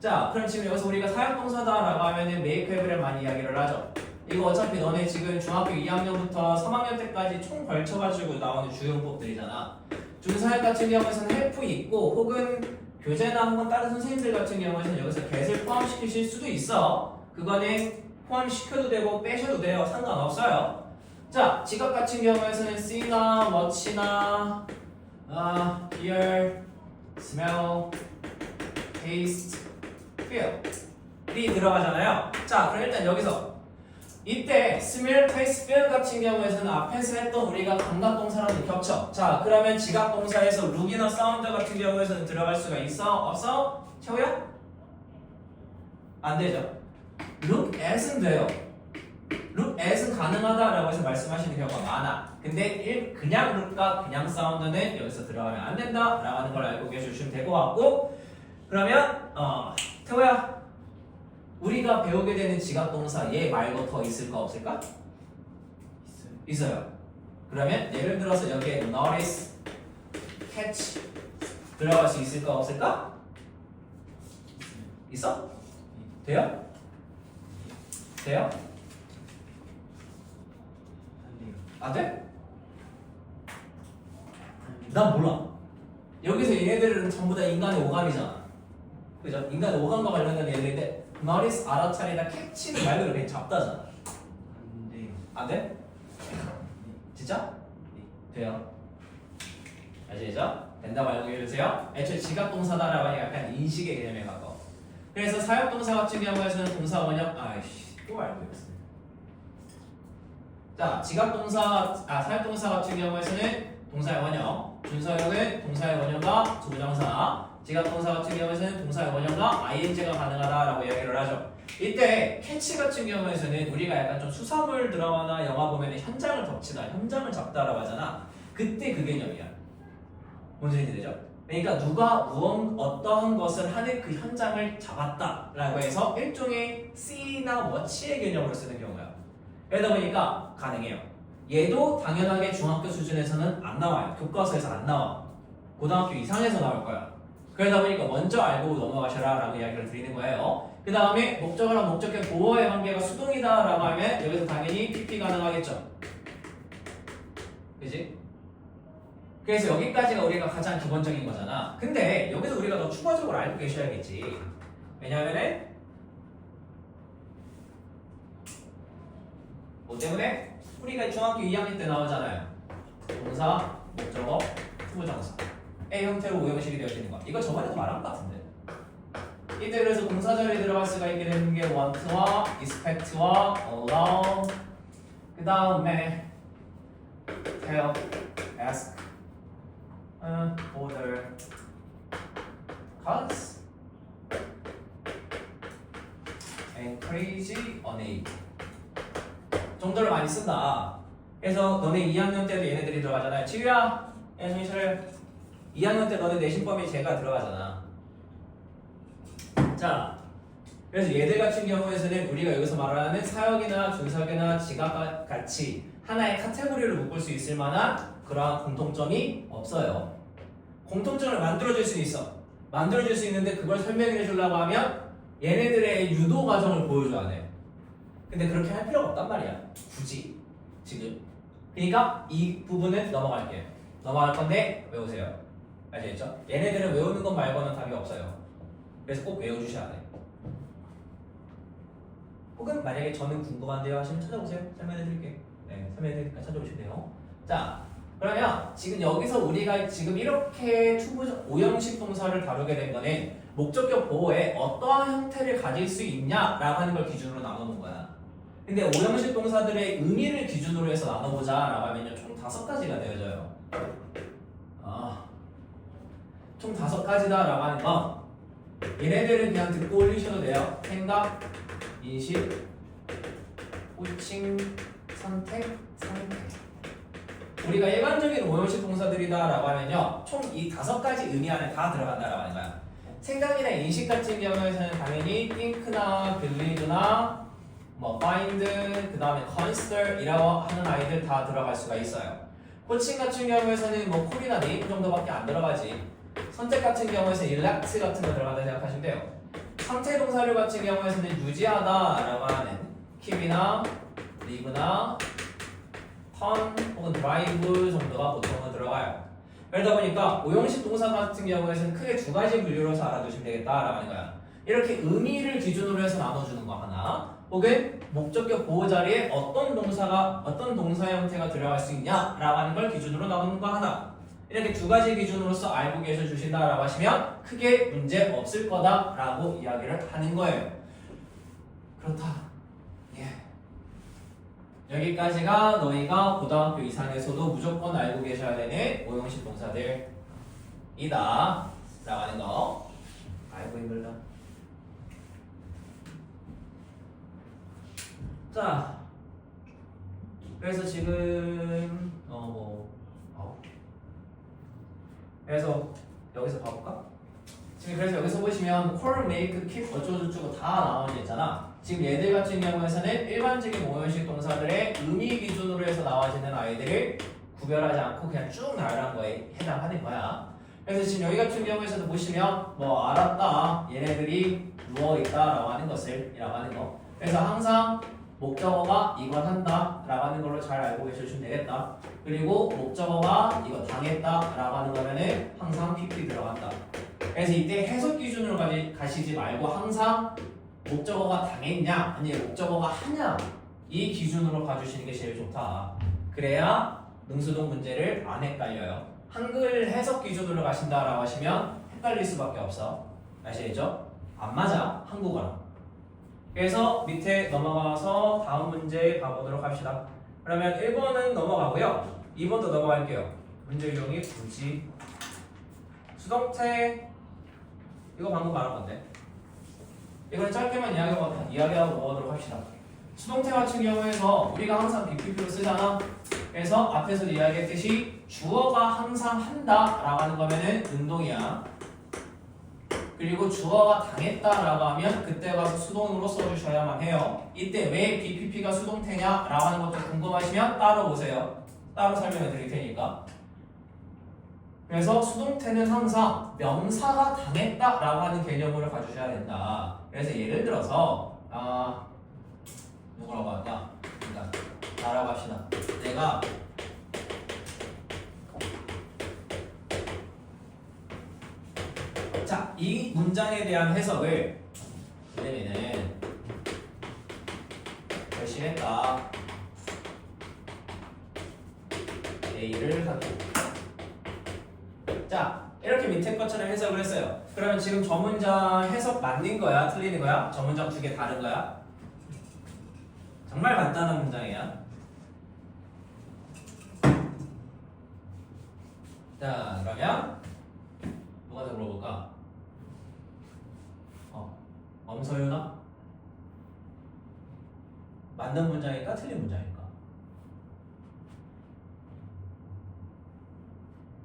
자, 그럼 지금 여기서 우리가 사역동사다라고 하면은 make, have를 많이 이야기를 하죠. 이거 어차피 너네 지금 중학교 2학년부터 3학년 때까지 총 걸쳐가지고 나오는 주요용법들이잖아. 준사역 같은 경우에서는 help 있고 혹은 교재나 혹은 다른 선생님들 같은 경우에는 여기서 get을 포함시키실 수도 있어. 그거는 포함시켜도 되고 빼셔도 돼요. 상관없어요. 자, 지각 같은 경우에서는 see나 watch나 hear, smell, taste, feel 이 들어가잖아요. 자, 그럼 일단 여기서 이때 smell, taste, feel 같은 경우에서는 앞에서 했던 우리가 감각동사랑 겹쳐. 자, 그러면 지각동사에서 look이나 sound 같은 경우에서는 들어갈 수가 있어? 없어? 채호야? 안 되죠. look at은 돼요. look at은 가능하다라고 해서 말씀하시는 경우가 많아. 근데 그냥 look과 그냥 sound는 여기서 들어가면 안 된다라고 하는 걸 알고 계셔주시면 될 것 같고, 그러면 태호야, 우리가 배우게 되는 지각동사 얘 말고 더 있을까 없을까? 있어요. 그러면 예를 들어서 여기에 notice, catch 들어갈 수 있을까 없을까? 있어? 돼요? 돼요? 안 돼? 난 몰라. 여기서 얘네들은 전부 다 인간의 오감이잖아. 그죠? 인간의 오감과 관련된 얘네들인데 notice, 알아차리나 catch는 말 그대로 그냥 잡다잖아. 안 돼? 진짜? 돼요. 아시겠죠? 된다고 알고 계세요? 애초에 지각동사다라고 하니 약간 인식의 개념에 가까워. 그래서 사역동사 같은 경우에서는 동사 원형 또 알고 있어. 자, 사역동사 같은 경우에서는 동사의 원형, 준사역은 동사의 원형과 부정사, 지각동사 같은 경우에서는 동사의 원형과 ing가 가능하다라고 이야기를 하죠. 이때 캐치 같은 경우에서는 우리가 약간 좀 수사물 드라마나 영화 보면 현장을 덮치다, 현장을 잡다라고 하잖아. 그때 그 개념이야. 뭔지 이해되죠? 그러니까 누가 어떠한 것을 하는 그 현장을 잡았다라고 해서 일종의 C나 Watch의 개념으로 쓰는 경우야. 그러다 보니까 가능해요. 얘도 당연하게 중학교 수준에서는 안 나와요. 교과서에서 안 나와. 고등학교 이상에서 나올 거야. 그러다 보니까 먼저 알고 넘어가셔라 라고 이야기를 드리는 거예요. 그 다음에 목적어랑 목적격 보어의 관계가 수동이다 라고 하면 여기서 당연히 PP 가능하겠죠. 그지? 그래서 여기까지가 우리가 가장 기본적인 거잖아. 근데 여기서 우리가 더 추가적으로 알고 계셔야겠지. 왜냐하면은 뭐 때문에? 우리가 중학교 2학년 때 나오잖아요. 동사, 목적어, 투부정사 A 형태로 오형식이 되어 있는 거. 이거 저번에도 말한 것 같은데. 이때 그래서 동사절에 들어갈 수가 있게 되는 게 want와 expect와 allow, 그 다음에 tell, ask, order, cause, encourage, enable 정도를 많이 쓴다. 그래서 너네 2학년 때도 얘네들이 들어가잖아요. 지우야, 정신 차려. 2학년 때 너네 내신법에 제가 들어가잖아. 자, 그래서 얘들 같은 경우에서는 우리가 여기서 말하는 사역이나 준사역이나 지각 같이 하나의 카테고리를 묶을 수 있을 만한 그러한 공통점이 없어요. 공통점을 만들어줄 수 있어. 만들어줄 수 있는데 그걸 설명해 주려고 하면 얘네들의 유도 과정을 보여줘야 돼. 근데 그렇게 할 필요가 없단 말이야. 굳이 지금. 그러니까 이 부분은 넘어갈게요. 넘어갈 건데 외우세요. 아시겠죠? 얘네들은 외우는 것 말고는 답이 없어요. 그래서 꼭 외워주셔야 돼. 혹은 만약에 저는 궁금한데요 하시면 찾아오세요. 설명해드릴게요. 네, 설명해드리니까 찾아오시면 돼요. 자, 그러면 지금 여기서 우리가 지금 이렇게 오형식 동사를 다루게 된 거는 목적격 보호에 어떠한 형태를 가질 수 있냐라고 하는 걸 기준으로 나눠놓은 거야. 근데 오형식 동사들의 의미를 기준으로 해서 나눠보자 라고 하면 총 5가지가 되어져요. 총 5가지다 라고 하는 건 얘네들은 그냥 듣고 올리셔도 돼요. 생각, 인식, 호칭, 선택, 상태. 우리가 일반적인 오형식 동사들이다 라고 하면요 총 이 5가지 의미 안에 다 들어간다 라고 하는 거야. 생각이나 인식 같은 경우에는 당연히 think나 believe나 뭐 find, 그 다음에 consider 이라고 하는 아이들 다 들어갈 수가 있어요. 호칭 같은 경우에서는 뭐 콜이나 네이프 정도밖에 안 들어가지. 선택 같은 경우에서는 elect 같은 거 들어간다 생각하시면 돼요. 상태 동사류 같은 경우에서는 유지하다 라고 하는 keep이나 leave나 turn 혹은 drive 정도가 보통은 들어가요. 그러다 보니까 오형식 동사 같은 경우에는 크게 2가지 분류로서 알아두시면 되겠다라고 하는 거야. 이렇게 의미를 기준으로 해서 나눠주는 거 하나, 혹은 목적격 보호 자리에 어떤 동사 형태가 들어갈 수 있냐라고 하는 걸 기준으로 나누는 거 하나. 이렇게 2가지 기준으로서 알고 계셔 주신다라고 하시면 크게 문제 없을 거다라고 이야기를 하는 거예요. 그렇다. 예. 여기까지가 너희가 고등학교 이상에서도 무조건 알고 계셔야 되는 오형식 동사들이다 라고 하는 거. 아이고 힘들다. 자, 그래서 지금 그래서 여기서 봐볼까? 지금 그래서 여기서 보시면 core, make, keep 어쩌고저쩌고 다 나오져 있잖아. 지금 얘들 같은 경우에서는 일반적인 오형식 동사들의 의미 기준으로 해서 나와지는 아이들을 구별하지 않고 그냥 쭉 나열한 거에 해당하는 거야. 그래서 지금 여기 같은 경우에서도 보시면 뭐 알았다, 얘네들이 누워있다라고 하는 것을 이라고 하는 거. 그래서 항상 목적어가 이걸 한다 라고 하는 걸로 잘 알고 계셔주시면 되겠다. 그리고 목적어가 이거 당했다 라고 하는 거면은 항상 PP 들어간다. 그래서 이때 해석 기준으로 가시지 말고 항상 목적어가 당했냐 아니면 목적어가 하냐 이 기준으로 가주시는 게 제일 좋다. 그래야 능수동 문제를 안 헷갈려요. 한글 해석 기준으로 가신다라고 하시면 헷갈릴 수밖에 없어. 아시겠죠? 안 맞아 한국어랑. 그래서 밑에 넘어가서 다음 문제 가보도록 합시다. 그러면 1번은 넘어가고요. 2번도 넘어갈게요. 문제 유형이 굳이 수동태 이거 방금 말한 건데 이걸 짧게만 이야기하고 넘어가도록 합시다. 수동태 같은 경우에서 우리가 항상 BPP로 쓰잖아. 그래서 앞에서도 이야기했듯이 주어가 항상 한다 라고 하는 거면은 능동이야. 그리고 주어가 당했다라고 하면 그때 가서 수동으로 써주셔야만 해요. 이때 왜 BPP가 수동태냐 라고 하는 것도 궁금하시면 따로 보세요. 따로 설명해 드릴 테니까. 그래서 수동태는 항상 명사가 당했다라고 하는 개념으로 가주셔야 된다. 그래서 예를 들어서 누구라고 하냐? 일단 나라고 합시다. 내가 자, 이 문장에 대한 해석을 내면은 열심히 했다. A를 하고 자, 이렇게 밑에 것처럼 해석을 했어요. 그러면 지금 저 문장 해석 맞는 거야? 틀리는 거야? 저 문장 두 개 다른 거야? 정말 간단한 문장이야. 자, 그러면 누가 더 물어볼까? 엄서윤아? 맞는 문장일까? 틀린 문장일까?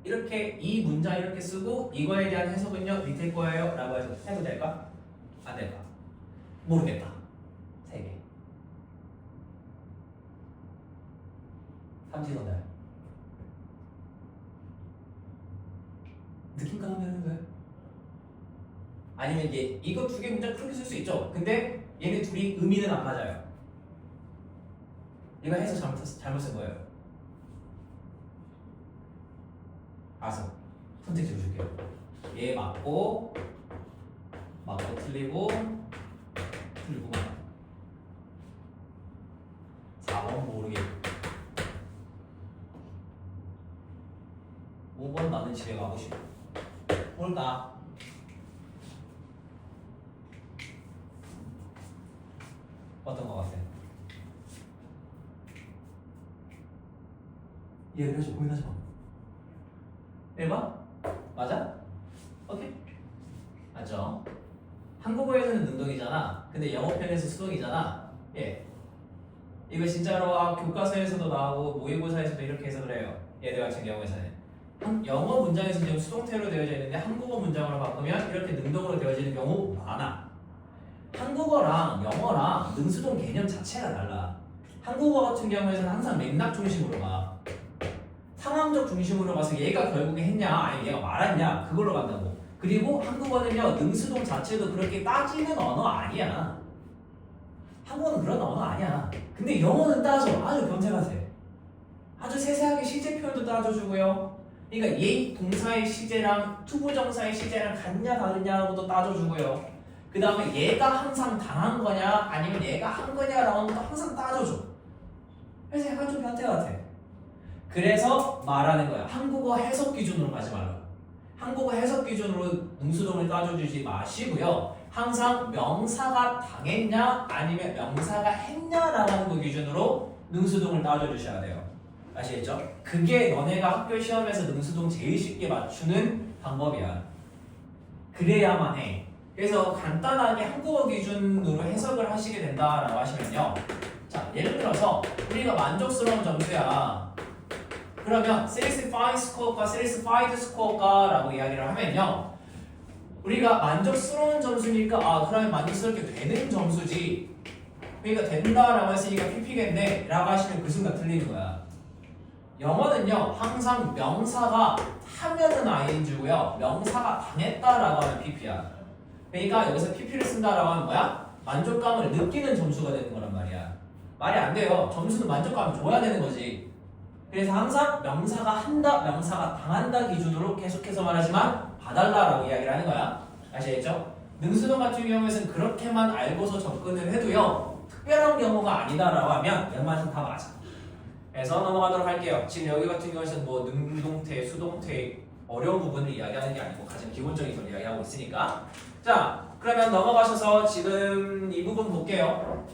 이렇게 이 문장 이렇게 쓰고 이거에 대한 해석은요 밑에 거예요 라고 해서 해도 될까? 안 될까? 모르겠다. 3개. 삼지선다요. 느낌 가면 되는 거야? 아니면 이거 두 개 문장 그렇게 쓸 수 있죠. 근데 얘네 둘이 의미는 안 맞아요. 얘가 해석 잘못 쓴 거예요. 알았어. 선택지 줄게요. 얘 맞고 틀리고 틀리고 4번 모르겠고 5번 나는 집에 가고 싶어. 뭘까? 어떤 거 같아? 얘를 해줘. 고민하지 마. 1번? 맞아? 오케이. 맞죠? 한국어에서는 능동이잖아. 근데 영어편에서 수동이잖아. 예. 이거 진짜로 교과서에서도 나오고 모의고사에서도 이렇게 해석을 해요. 얘들 같은 경우에서는. 영어 문장에서 지금 수동태로 되어져 있는데 한국어 문장으로 바꾸면 이렇게 능동으로 되어지는 경우 많아. 한국어랑 영어랑 능수동 개념 자체가 달라. 한국어 같은 경우에는 항상 맥락 중심으로 가. 상황적 중심으로 가서 얘가 결국에 했냐 아니면 얘가 말았냐 그걸로 간다고. 그리고 한국어는요 능수동 자체도 그렇게 따지는 언어 아니야. 한국어는 그런 언어 아니야. 근데 영어는 따져. 아주 변태가 돼. 아주 세세하게 시제 표현도 따져주고요. 그러니까 얘 동사의 시제랑 투부정사의 시제랑 같냐 다르냐고도 따져주고요. 그 다음에 얘가 항상 당한 거냐 아니면 얘가 한 거냐라는 것도 항상 따져줘. 그래서 약간 좀 변태 같아. 그래서 말하는 거야. 한국어 해석 기준으로 가지 말라고. 한국어 해석 기준으로 능수동을 따져주지 마시고요. 항상 명사가 당했냐 아니면 명사가 했냐라는 거 기준으로 능수동을 따져주셔야 돼요. 아시겠죠? 그게 너네가 학교 시험에서 능수동 제일 쉽게 맞추는 방법이야. 그래야만 해. 그래서 간단하게 한국어 기준으로 해석을 하시게 된다라고 하시면요. 자, 예를 들어서 우리가 만족스러운 점수야. 그러면 satisfied score과 satisfied score가 라고 이야기를 하면요. 우리가 만족스러운 점수니까 그러면 만족스럽게 되는 점수지. 그러니까 된다라고 했으니까 PP겠네 라고 하시면 그 순간 틀리는 거야. 영어는요 항상 명사가 하면은 ing고요. 명사가 당했다라고 하면 PP야. 그러니까 여기서 PP를 쓴다라고 하면 뭐야? 만족감을 느끼는 점수가 되는 거란 말이야. 말이 안 돼요. 점수는 만족감을 줘야 되는 거지. 그래서 항상 명사가 한다, 명사가 당한다 기준으로 계속해서 말하지만 봐달라라고 이야기를 하는 거야. 아시겠죠? 능수동 같은 경우에는 그렇게만 알고서 접근을 해도요 특별한 경우가 아니다라고 하면 웬만큼 다 맞아. 그래서 넘어가도록 할게요. 지금 여기 같은 경우에는 뭐 능동태, 수동태 어려운 부분을 이야기하는 게 아니고 가장 기본적인 걸 이야기하고 있으니까. 자, 그러면 넘어가셔서 지금 이 부분 볼게요.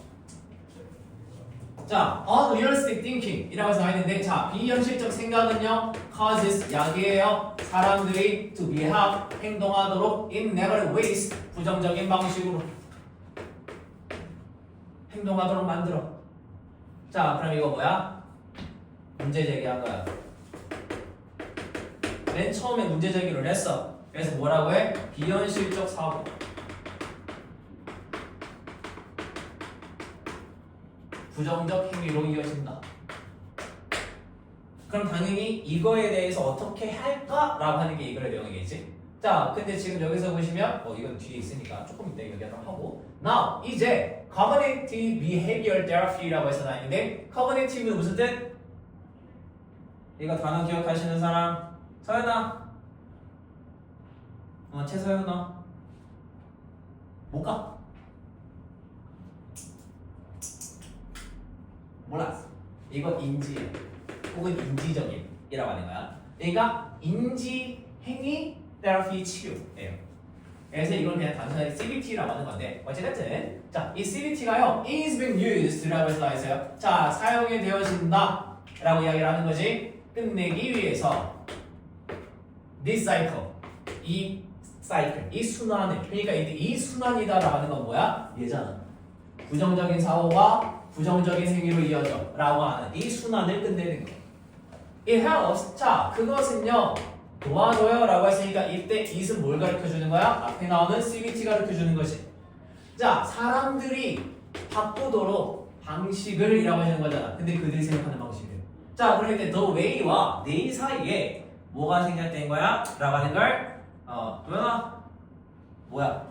자, unrealistic thinking 이라고 해서 나와있는데, 자, 비현실적 생각은요 causes 약이에요. 사람들이 to behave 행동하도록 in negative ways 부정적인 방식으로. 행동하도록 만들어. 자, 그럼 이거 뭐야? 문제 제기한 거야. 맨 처음에 문제 제기를 했어. 그래서 뭐라고 해? 비현실적 사고. 부정적 행위로 이어진다. 그럼 당연히 이거에 대해서 어떻게 할까라고 하는 게 이거의 내용이겠지. 자, 근데 지금 여기서 보시면 이건 뒤에 있으니까 조금 이따 얘기하도록 하고. Now 이제 cognitive behavior therapy라고 해서 나있는데 cognitive는 무슨 뜻? 이거 단어 기억하시는 사람? 서연아? 최서연아? 못 가? 몰랐어. 이거 인지 혹은 인지적인이라고 하는 거야. 그러니까 인지 행위 테라피 치료예요. 그래서 이걸 그냥 단순하게 CBT라고 하는 건데 어쨌든 자, 이 CBT가요 is being used라고 해서 나와 있어요. 자, 사용이 되어진다 라고 이야기를 하는 거지. 끝내기 위해서 this cycle 이 사이클 이 순환을 그러니까 이 순환이다 라고 하는 건 뭐야? 얘잖아. 부정적인 사고가 부정적인 행위로 이어져 라고 하는 이 순환을 끝내는 거. It helps. 자, 그것은요 도와줘요 라고 했으니까 이때 it은 뭘 가르쳐주는 거야? 앞에 나오는 CBT 가르쳐주는 것이. 자, 사람들이 바꾸도록 방식을 이라고 하는 거잖아. 근데 그들이 생각하는 방식이에요. 자, 그러니까 the way와 they 사이에 뭐가 생략된 거야? 라고 하는 걸 도현아 뭐야?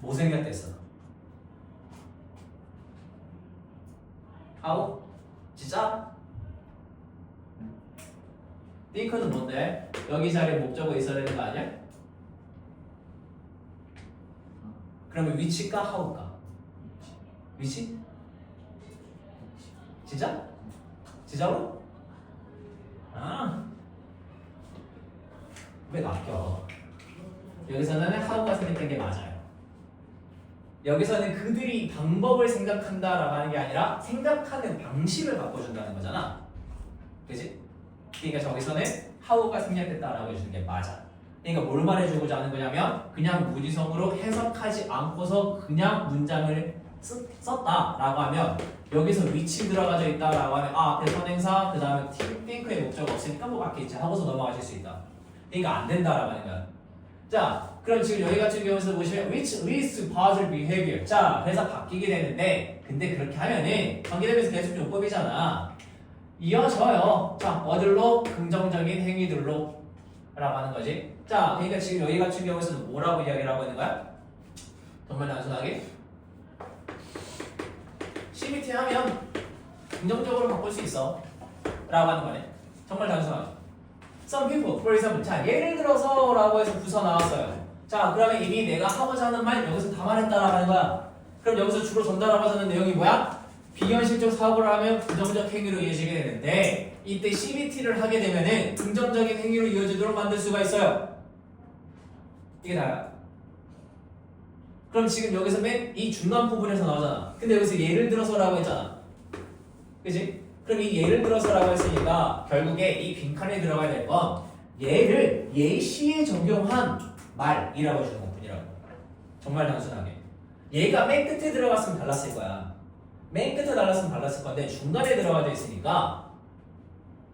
뭐 생략됐어? how? 진짜? think는 뭔데? 여기 자리에 목적어 있어야 되는 거 아니야? 그러면 위치가 how가? 위치? 진짜? 진짜로? 아, 왜 낚여? 여기서는 how가 생각된 게 맞아요. 여기서는 그들이 방법을 생각한다라고 하는 게 아니라 생각하는 방식을 바꿔준다는 거잖아. 그치? 그러니까 저기서는 how가 생략됐다라고 해주는 게 맞아. 그러니까 뭘 말해주고자 하는 거냐면 그냥 무지성으로 해석하지 않고서 그냥 문장을 썼다라고 하면 여기서 위치 들어가져 있다라고 하면 앞에 선행사 그 다음에 think의 목적 없으니까 뭐 맞겠지 하고서 넘어가실 수 있다. 그러니까 안 된다라고 하는 거야. 자, 그럼 지금 여기 같은 경우에서 보시면 which leads to positive behavior. 자, 그래서 바뀌게 되는데 근데 그렇게 하면은 관계대명사 계속 용법이잖아. 이어져요. 자, 어들로? 긍정적인 행위들로 라고 하는 거지. 자, 그러니까 지금 여기 같은 경우에서는 뭐라고 이야기를 하고 있는 거야? 정말 단순하게 CBT 하면 긍정적으로 바꿀 수 있어 라고 하는 거네. 정말 단순하게 Some people, for example. 자, 예를 들어서 라고 해서 부서 나왔어요. 자, 그러면 이미 내가 하고자 하는 말 여기서 다 말했다라고 하는 거야. 그럼 여기서 주로 전달하고자 하는 내용이 뭐야? 비현실적 사고를 하면 부정적 행위로 이어지게 되는데 이때 CBT를 하게 되면은 긍정적인 행위로 이어지도록 만들 수가 있어요. 이게 다야. 그럼 지금 여기서 맨 이 중간 부분에서 나오잖아. 근데 여기서 예를 들어서라고 했잖아. 그치? 그럼 이 예를 들어서라고 했으니까 결국에 이 빈칸에 들어가야 될 건 얘를 예시에 적용한 말이라고 해주는 것뿐이라고. 정말 단순하게. 얘가 맨 끝에 들어갔으면 달랐을 거야. 맨 끝에 달랐으면 달랐을 건데 중간에 들어가져 있으니까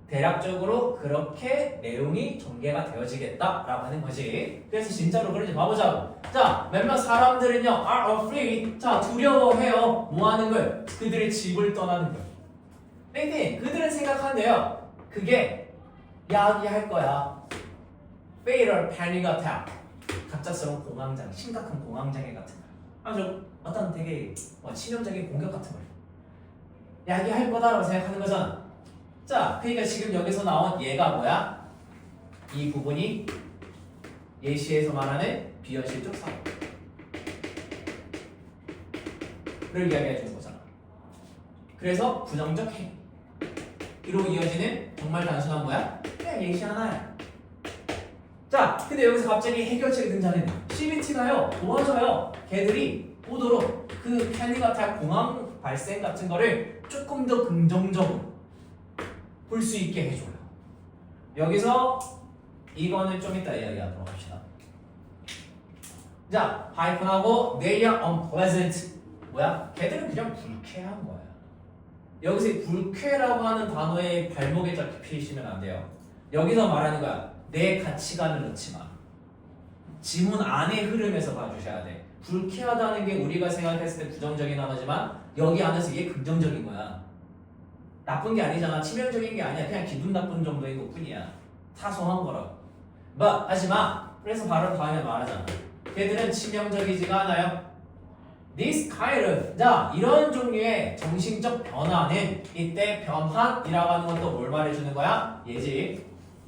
대략적으로 그렇게 내용이 전개가 되어지겠다라고 하는 거지. 그래서 진짜로 그런지 봐보자고. 자, 몇몇 사람들은요 are afraid. 자, 두려워해요. 뭐 하는 걸? 그들의 집을 떠나는 걸. 근데 그들은 생각한대요. 그게 야기할 거야. fatal panic attack. 갑작스러운 공황장, 심각한 공황장애 같은 거. 아주 어떤 되게 치명적인 공격 같은 걸 야기할 거다라고 생각하는 거잖아. 자, 그러니까 지금 여기서 나온 얘가 뭐야? 이 부분이 예시에서 말하는 비현실적 사고를 이야기해 주는 거잖아. 그래서 부정적 행위로 이어지는 정말 단순한 뭐야? 그냥 예시 하나야. 자, 근데 여기서 갑자기 해결책이 등장했네. CBT가요 도와줘요. 걔들이 보도록 그 패닉어택 공황 발생 같은 거를 조금 더 긍정적으로 볼 수 있게 해줘요. 여기서 이거는 좀 이따 이야기하도록 합시다. 자, 하이픈하고 they are unpleasant 뭐야? 걔들은 그냥 불쾌한 거야. 여기서 불쾌라고 하는 단어의 발목에 잡히시면 안 돼요. 여기서 말하는 거야. 내 가치관을 넣지 마. 지문 안의 흐름에서 봐주셔야 돼. 불쾌하다는 게 우리가 생각했을 때 부정적인 단어지만 여기 안에서 이게 긍정적인 거야. 나쁜 게 아니잖아. 치명적인 게 아니야. 그냥 기분 나쁜 정도인 것 뿐이야. 사소한 거라고. 하지마. 그래서 바로 다음에 말하잖아. 걔들은 치명적이지가 않아요. This kind of, 자, 이런 종류의 정신적 변화는 이때 변환이라고 하는 건 또 뭘 말해주는 거야? 예지.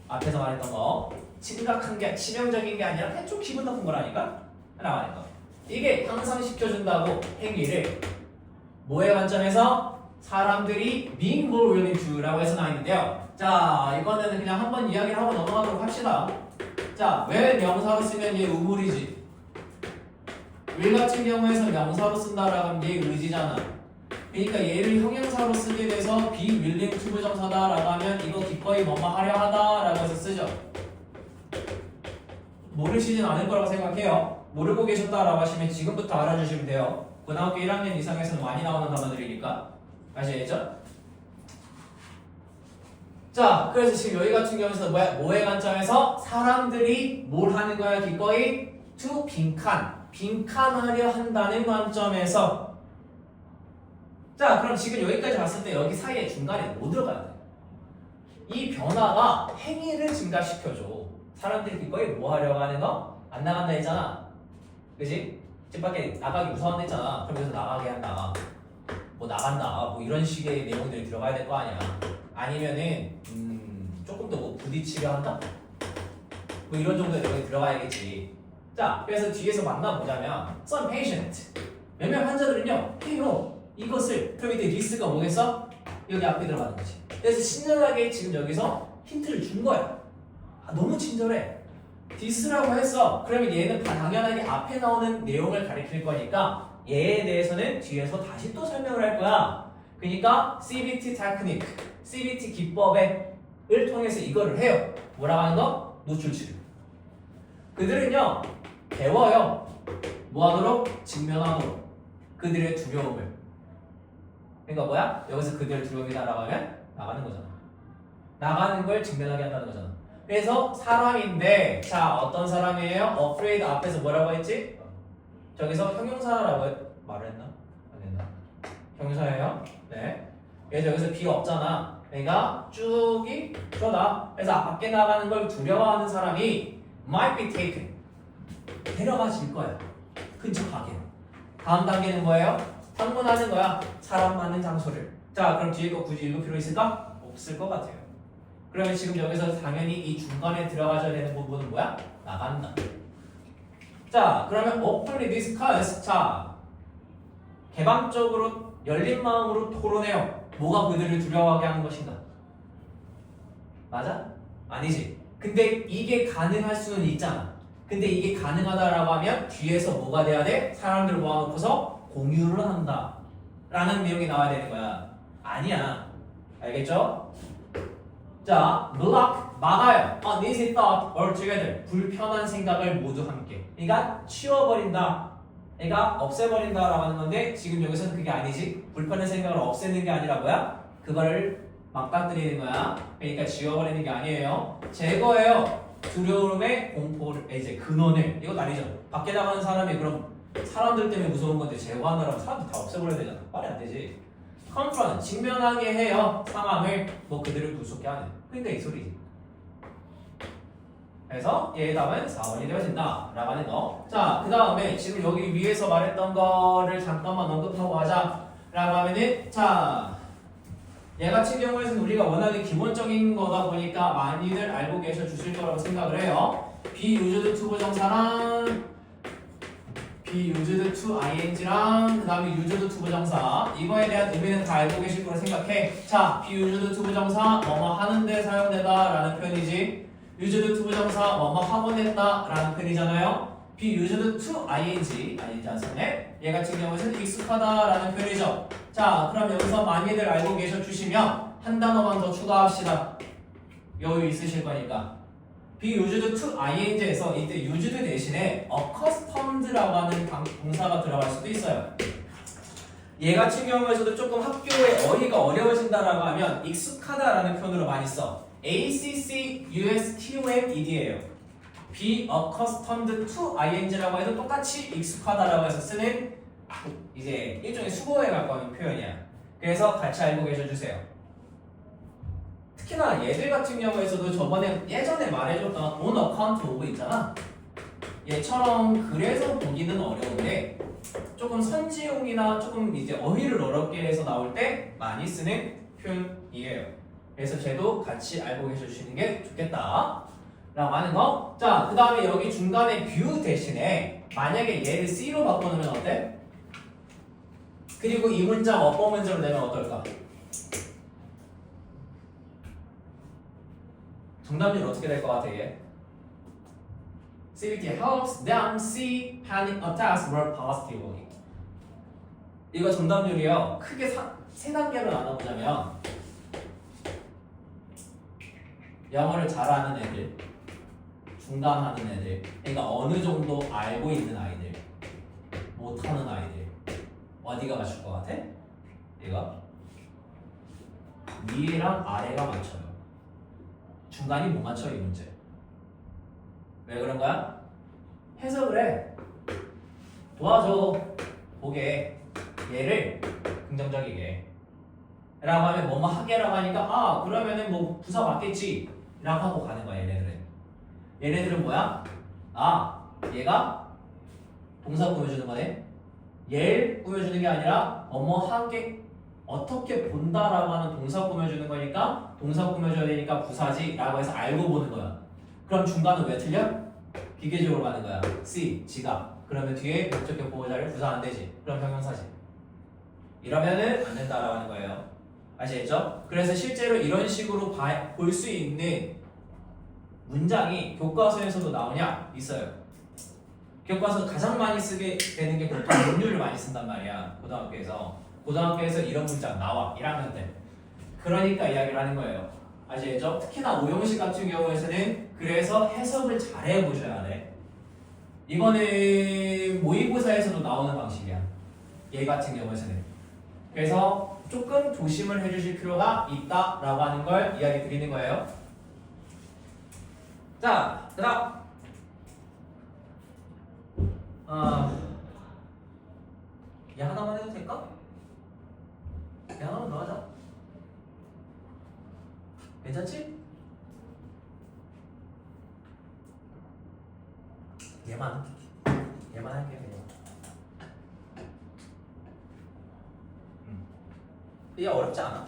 앞에서 말했던 거. 심각한 게, 치명적인 게 아니라 그냥 좀 기분 나쁜 거라니까? 라고 하는 거. 이게 향상시켜준다고 행위를 뭐의 관점에서? 사람들이 being more willing to라고 해서 나있는데요. 자, 이거는 그냥 한번 이야기를 하고 넘어가도록 합시다. 자, 왜 명사로 쓰면 얘 우물이지? will 같은 경우에서 명사로 쓴다라고 하면 얘 의지잖아. 그러니까 얘를 형용사로 쓰게 돼서 be willing to 부정사다라고 하면 이거 기꺼이 뭐뭐 하려 하다라고 해서 쓰죠. 모르시진 않을 거라고 생각해요. 모르고 계셨다라고 하시면 지금부터 알아주시면 돼요. 고등학교 1학년 이상에서는 많이 나오는 단어들이니까. 아시겠죠? 자, 그래서 지금 여기 같은 경우에서 뭐의 관점에서 사람들이 뭘 하는 거야? 기꺼이 to 빈칸하려 한다는 관점에서. 자, 그럼 지금 여기까지 봤을 때 여기 사이에 중간에 뭐 들어가야 돼? 이 변화가 행위를 증가시켜줘. 사람들이 기꺼이 뭐 하려고 하는 거? 안 나간다 했잖아. 그지? 집 밖에 나가기 무서워한다 했잖아. 그러면서 나가게 한다. 뭐 나간다. 뭐 이런 식의 내용들이 들어가야 될 거 아니야. 아니면은 조금 더 뭐 부딪히려 한다? 뭐 이런 정도의 내용이 들어가야겠지. 자, 그래서 뒤에서 만나보자면 some patient 몇몇 환자들은요 해요 이것을. 그럼 이때 this가 뭐겠어? 여기 앞에 들어가는 거지. 그래서 친절하게 지금 여기서 힌트를 준 거야. 너무 친절해. this라고 했어. 그러면 얘는 당연하게 앞에 나오는 내용을 가리킬 거니까 얘에 대해서는 뒤에서 다시 또 설명을 할 거야. 그러니까 CBT 테크닉, CBT 기법을 통해서 이거를 해요. 뭐라고 하는 거? 노출 치료. 그들은요 배워요. 뭐하도록? 직면하도록. 그들의 두려움을. 그러니까 뭐야? 여기서 그들의 두려움이다라고 하면 나가는 거잖아. 나가는 걸 직면하게 한다는 거잖아. 그래서 사람인데, 자, 어떤 사람이에요? afraid 앞에서 뭐라고 했지? 저기서 형용사라고 말을 했나? 안 했나? 형용사예요. 네. 그래서 여기서 be 없잖아. 그러니까 쭉이 저다. 그래서 밖에 나가는 걸 두려워하는 사람이 might be taken. 데려가질 거야. 근처 가게. 다음 단계는 뭐예요? 방문하는 거야. 사람 많은 장소를. 자, 그럼 뒤에 거 굳이 읽을 필요 있을까? 없을 것 같아요. 그러면 지금 여기서 당연히 이 중간에 들어가셔야 되는 부분은 뭐야? 나간다. 자, 그러면 openly discuss. 자, 개방적으로 열린 마음으로 토론해요. 뭐가 그들을 두려워하게 하는 것인가? 맞아? 아니지. 근데 이게 가능할 수는 있잖아. 근데 이게 가능하다라고 하면 뒤에서 뭐가 돼야 돼? 사람들을 모아놓고서 공유를 한다 라는 내용이 나와야 되는 거야. 아니야. 알겠죠? 자, block 막아요. uneasy thought altogether. 불편한 생각을 모두 함께. 그러니까 치워버린다. 그러니까 없애버린다라고 하는 건데 지금 여기서는 그게 아니지. 불편한 생각을 없애는 게 아니라 뭐야? 그거를 망가뜨리는 거야. 그러니까 지워버리는 게 아니에요. 제거해요. 두려움의 공포를 이제 근원을. 이건 아니죠. 밖에 나가는 사람이 그럼 사람들 때문에 무서운 건데 제거하느라고 사람들 다 없애버려야 되잖아. 말이 안 되지. confront 직면하게 해요. 상황을 뭐 그들을 구속해 하는. 그러니까 이 소리지. 그래서 얘의 답은 4번이 되어진다 라고 하는 거. 자, 그 다음에 지금 여기 위에서 말했던 거를 잠깐만 언급하고 하자 라고 하면은, 자, 얘 같은 경우에는 우리가 워낙에 기본적인 거다 보니까 많이들 알고 계셔 주실 거라고 생각을 해요. be used to 부정사랑 be used to ing랑 그 다음에 used to 부정사, 이거에 대한 의미는 다 알고 계실 거라 생각해. 자, be used to 부정사 뭐뭐 하는데 사용되다 라는 표현이지. used to 부정사 뭐뭐 하곤 했다 라는 표현이잖아요. be used to ing 않습니다. 얘 같은 경우에는 익숙하다 라는 표현이죠. 자, 그럼 여기서 많이들 알고 계셔 주시면 한 단어만 더 추가합시다. 여유 있으실 거니까. be used to ing에서 이때 used 대신에 accustomed라고 하는 동사가 들어갈 수도 있어요. 얘 같은 경우에서도 조금 학교에 어휘가 어려워진다라고 하면 익숙하다라는 표현으로 많이 써. ACC, US, TOM, ED예요. Be accustomed to ing라고 해도 똑같이 익숙하다라고 해서 쓰는 이제 일종의 수거에 가까운 표현이야. 그래서 같이 알고 계셔주세요. 특히나 얘들 같은 경우에서도 예전에 말해줬던 on account of 있잖아. 얘처럼 그래서 보기는 어려운데 조금 선지용이나 조금 이제 어휘를 어렵게 해서 나올 때 많이 쓰는 표현이에요. 그래서 쟤도 같이 알고 계셔주시는 게 좋겠다 라고 하는 거. 자, 그 다음에 여기 중간에 view 대신에 만약에 얘를 C로 바꿔놓으면 어때? 그리고 이 문장 어법 문제로 내면 어떨까? 정답률 어떻게 될 것 같아 얘? CBT helps them see panic attacks more positively. 이거 정답률이요. 크게 세 단계로 나눠보자면 영어를 잘하는 애들, 중간하는 애들, 그러니까 어느 정도 알고 있는 아이들, 못하는 아이들. 어디가 맞출 것 같아? 얘가 위랑 아래가 맞춰요. 중간이 못 맞춰 이 문제. 왜 그런 거야? 해석을 해. 도와줘. 보게. 얘를 긍정적이게. 라고 하면 뭐뭐 하게라고 하니까 아 그러면은 뭐 부사 맞겠지 라고 하고 가는 거야 얘네들은. 얘네들은 뭐야? 아 얘가 동사 꾸며주는 거네. 얘를 꾸며주는 게 아니라 뭐뭐 하게 어떻게 본다라고 하는 동사 꾸며주는 거니까 동사 꾸며줘야 되니까 부사지 라고 해서 알고 보는 거야. 그럼 중간은 왜 틀려? 기계적으로 가는 거야. C, 지가. 그러면 뒤에 목적격 보호자를 부사 안 되지. 그럼 형용사지. 이러면은 안 된다라고 하는 거예요. 아시겠죠? 그래서 실제로 이런 식으로 볼 수 있는 문장이 교과서에서도 나오냐? 있어요. 교과서 가장 많이 쓰게 되는 게 보통 논리를 많이 쓴단 말이야. 고등학교에서 이런 문장 나와. 1학년 때. 그러니까 이야기를 하는 거예요. 아시겠죠? 특히나 오형식 같은 경우에서는 그래서 해석을 잘 해보셔야 돼. 이거는 모의고사에서도 나오는 방식이야. 얘 같은 경우에서는. 그래서 조금 조심을 해주실 필요가 있다라고 하는 걸 이야기 드리는 거예요. 자, 그 다음 얘 하나만 해도 될까? 얘 하나만 더 하자. 괜찮지? 얘만 할게 그냥. 이게 어렵지 않아.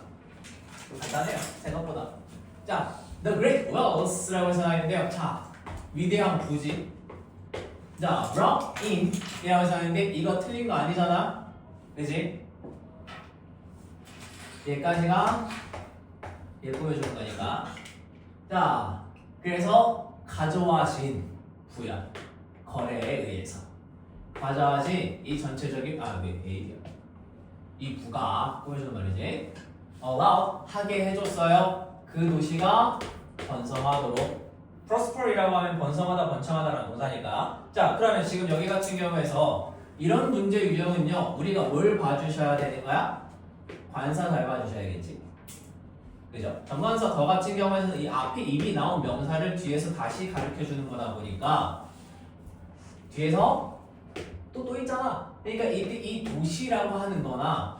간단해요 생각보다. 자, The Great Wells라고 해서 나있는데요. 자, 위대한 부지. 자, brought in 이라고 해서 하는데 이거 틀린 거 아니잖아. 그지? 얘까지가 얘 보여주는 거니까. 자, 그래서 가져와진 부야. 거래에 의해서 가져와진 이 전체적인 이 부가 보여주는 말이지. allow 하게 해줬어요. 그 도시가 번성하도록. prosper이라고 하면 번성하다, 번창하다라는 동사니까. 자, 그러면 지금 여기 같은 경우에서 이런 문제 유형은요, 우리가 뭘 봐주셔야 되는 거야? 관사 잘 봐주셔야겠지. 그죠? 정관사 더 같은 경우에는 이 앞에 이미 나온 명사를 뒤에서 다시 가르쳐 주는 거다 보니까 뒤에서 또 있잖아. 그러니까 이 도시라고 하는 거나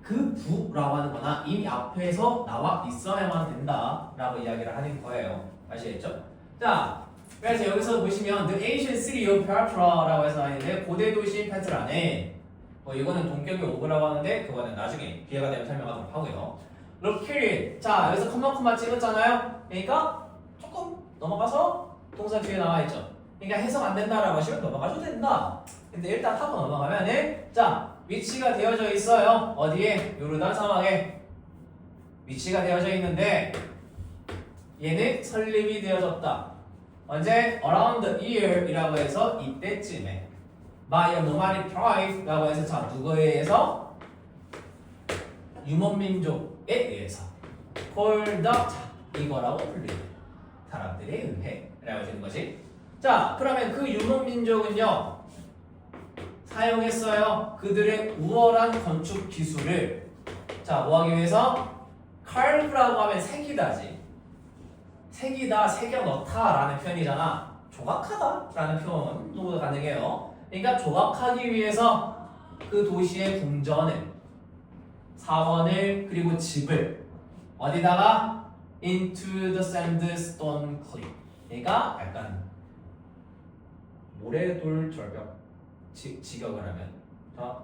그 부라고 하는 거나 이미 앞에서 나와 있어야만 된다라고 이야기를 하는 거예요. 아시겠죠? 자, 그래서 여기서 보시면 The Ancient City of Petra라고 해서 하는데 고대 도시 페트라는 뭐 이거는 동격의 오브라고 하는데 그거는 나중에 기회가 되면 설명하도록 하고요. Located. 자, 여기서 컴마 찍었잖아요. 그러니까 조금 넘어가서 동사 뒤에 나와 있죠. 그러니까 해석 안 된다라고 하시면 넘어가셔도 된다. 근데 일단 하고 넘어가면은 자, 위치가 되어져 있어요. 어디에? 요르단 사막에 위치가 되어져 있는데 얘는 설립이 되어졌다. 언제? Around the year 이라고 해서 이때쯤에 by a nomadic tribe라고 해서 자, 누구에 의해서? 유목민족에 의해서 called 이거라고 불리는 사람들에 의해 라고 되는 거지. 자, 그러면 그 유목민족은요 사용했어요. 그들의 우월한 건축 기술을. 자, 뭐 하기 위해서? carve라고 하면 새기다지. 새기다, 새겨 넣다라는 표현이잖아. 조각하다라는 표현도 가능해요. 그러니까 조각하기 위해서 그 도시의 궁전을, 사원을, 그리고 집을 어디다가? into the sandstone cliff. 그러니까 약간 모래돌 절벽 직역을 하면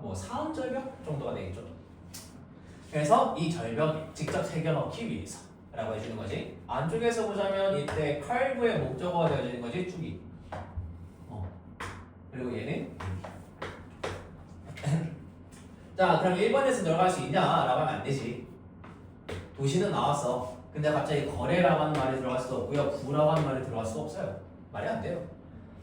뭐 사원 절벽 정도가 되겠죠. 그래서 이 절벽 직접 새겨넣기 위해서라고 해주는 거지. 안쪽에서 보자면 이때 칼브의 목적어가 되어지는 거지. 쭉이. 그리고 얘는 자, 그럼 1번에서 들어갈 수 있냐라고 하면 안 되지. 도시는 나왔어. 근데 갑자기 거래라고 하는 말이 들어갈 수도 없고요. 구라고 하는 말이 들어갈 수가 없어요. 말이 안 돼요.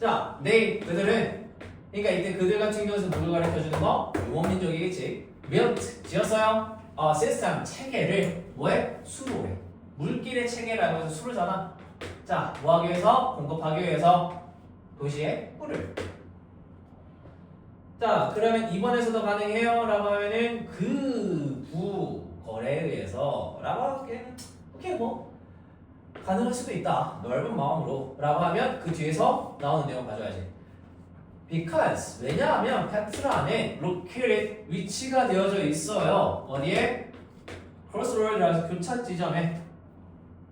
자, 그들은, 그러니까 이때 그들 같은 경우에서 누굴 가르쳐주는 거? 유목민족이겠지. built, 지었어요. 시스템, 체계를 뭐해? 수로 해. 물길의 체계라고 해서 수로잖아. 자, 뭐 하기 위해서? 공급하기 위해서 도시의 꿀을. 자, 그러면 2번에서도 가능해요? 라고 하면은 구 거래에 의해서 라고 하기에는 오케이 뭐 가능할 수도 있다. 넓은 마음으로 라고 하면 그 뒤에서 나오는 내용 가져야지. Because 왜냐하면 페트라 안에 located 위치가 되어져 있어요. 어디에? crossroads라서 교차 지점에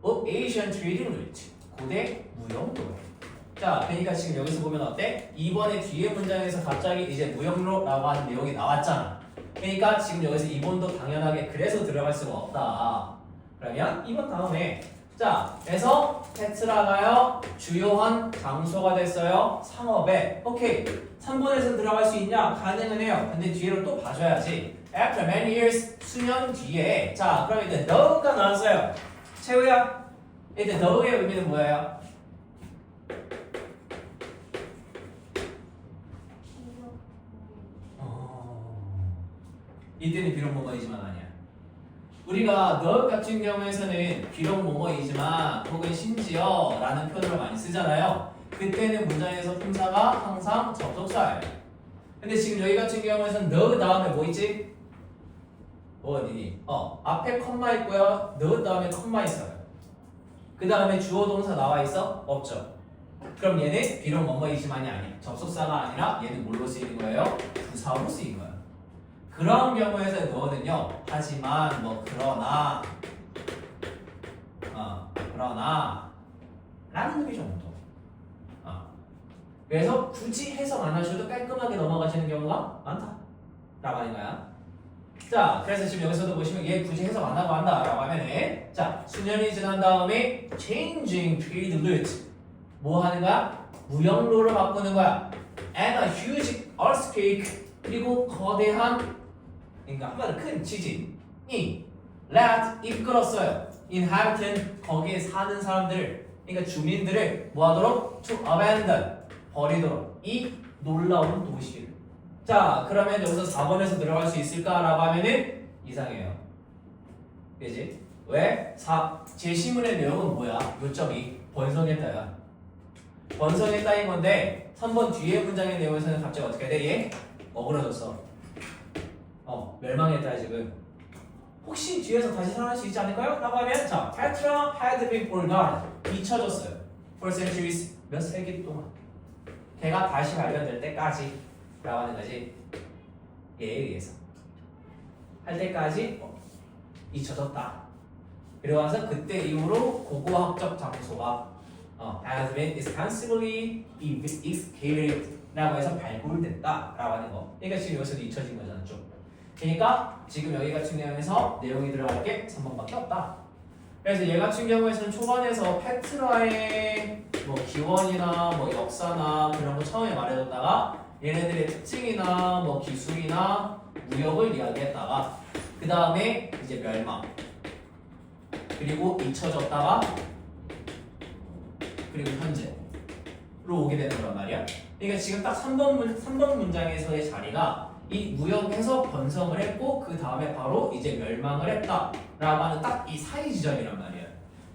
of Asian trading route 고대 무역로에. 자, 그러니까 지금 여기서 보면 어때? 2번의 뒤에 문장에서 갑자기 이제 무역로라고 하는 내용이 나왔잖아. 그러니까 지금 여기서 2번도 당연하게 그래서 들어갈 수가 없다. 그러면 2번 다음에 자, 그래서 페트라가요 주요한 장소가 됐어요. 상업에. 오케이. 3번에서 들어갈 수 있냐? 가능은 해요. 근데 뒤로 또 봐줘야지. After many years 수년 뒤에. 자, 그럼 이제 thou가 나왔어요. 채우야. 이제 thou의 의미는 뭐예요? 이때는 비록 뭐뭐이지만 아니야. 우리가 the 같은 경우에서는 비록 뭐뭐이지만 혹은 심지어 라는 표현을 많이 쓰잖아요. 그때는 문장에서 품사가 항상 접속사예요. 근데 지금 여기 같은 경우에서는 the 다음에 뭐 있지? 뭐 어디니? 앞에 컴마 있고요. the 다음에 컴마 있어요. 그 다음에 주어 동사 나와 있어? 없죠. 그럼 얘는 비록 뭐뭐이지만이 아니야. 접속사가 아니라 얘는 뭘로 쓰이는 거예요? 부사로 쓰인 거예요. 그런 경우에서 너는요 하지만 뭐 그러나 라는 의미 정도. 그래서 굳이 해석 안 하셔도 깔끔하게 넘어가시는 경우가 많다 라고 하는 거야. 자, 그래서 지금 여기서도 보시면 얘 굳이 해석 안 하고 한다 라고 하면은 자, 수년이 지난 다음에 changing trade route 뭐 하는 거야? 무역로를 바꾸는 거야. and a huge earthquake 그리고 거대한 그러니까 한마디로 큰 지진이 led 이끌었어요. inhabitant 거기에 사는 사람들 그러니까 주민들을 뭐하도록 to abandon 버리도록 이 놀라운 도시를. 자, 그러면 여기서 4번에서 들어갈 수 있을까라고 하면은 이상해요. 그지? 왜? 제시문의 내용은 뭐야? 요점이 번성했다야. 번성했다인 건데 3번 뒤에 문장의 내용에서는 갑자기 어떻게 돼? 얘 어그러졌어. 멸망했다 지금. 혹시 뒤에서 다시 살아날 수 있지 않을까요? 라고 하면 자, Petra had been forgotten. 잊혀졌어요. For centuries 몇 세기 동안. 걔가 다시 발견될 때까지 라고 하는 거지. 얘에 의해서 할 때까지 잊혀졌다. 그리고 나서 그때 이후로 고고학적 장소가 has been extensively excavated 라고 해서 발굴됐다 라고 하는 거. 그러니까 지금 여기서도 잊혀진 거잖아 좀. 그러니까 지금 여기 같은 내용에서 내용이 들어갈 게 3번밖에 없다. 그래서 얘 같은 경우에서는 초반에서 페트라의 뭐 기원이나 뭐 역사나 그런 거 처음에 말해줬다가 얘네들의 특징이나 뭐 기술이나 무역을 이야기했다가 그 다음에 이제 멸망 그리고 잊혀졌다가 그리고 현재로 오게 되는 거란 말이야. 그러니까 지금 딱 3번 문장에서의 자리가 이 무역에서 번성을 했고 그 다음에 바로 이제 멸망을 했다라고 하는 딱 이 사이 지점이란 말이야.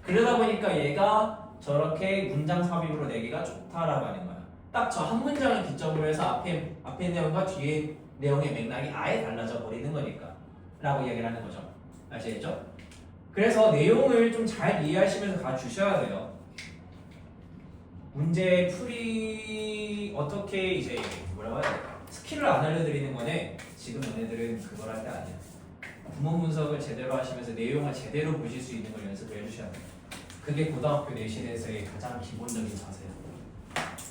그러다 보니까 얘가 저렇게 문장 삽입으로 내기가 좋다라고 하는 거야. 딱 저 한 문장을 기점으로 해서 앞에 내용과 뒤에 내용의 맥락이 아예 달라져 버리는 거니까 라고 이야기를 하는 거죠. 아시겠죠? 그래서 내용을 좀 잘 이해하시면서 가주셔야 돼요. 문제 풀이 어떻게 이제 뭐라고 해야 될까? 스킬을 안 알려드리는 거네. 지금 너네들은 그걸 할 때 아니야. 구문 분석을 제대로 하시면서 내용을 제대로 보실 수 있는 걸 연습을 해주셔야 돼요. 그게 고등학교 내신에서의 가장 기본적인 자세예요.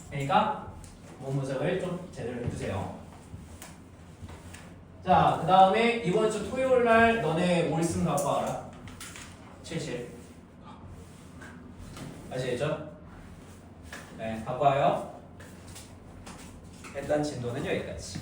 그러니까 구문 분석을 좀 제대로 해주세요. 자, 그 다음에 이번 주 토요일 날 너네 올승 갖고 와라. 77. 아시겠죠? 네, 갖고 와요. 일단 진도는 여기까지.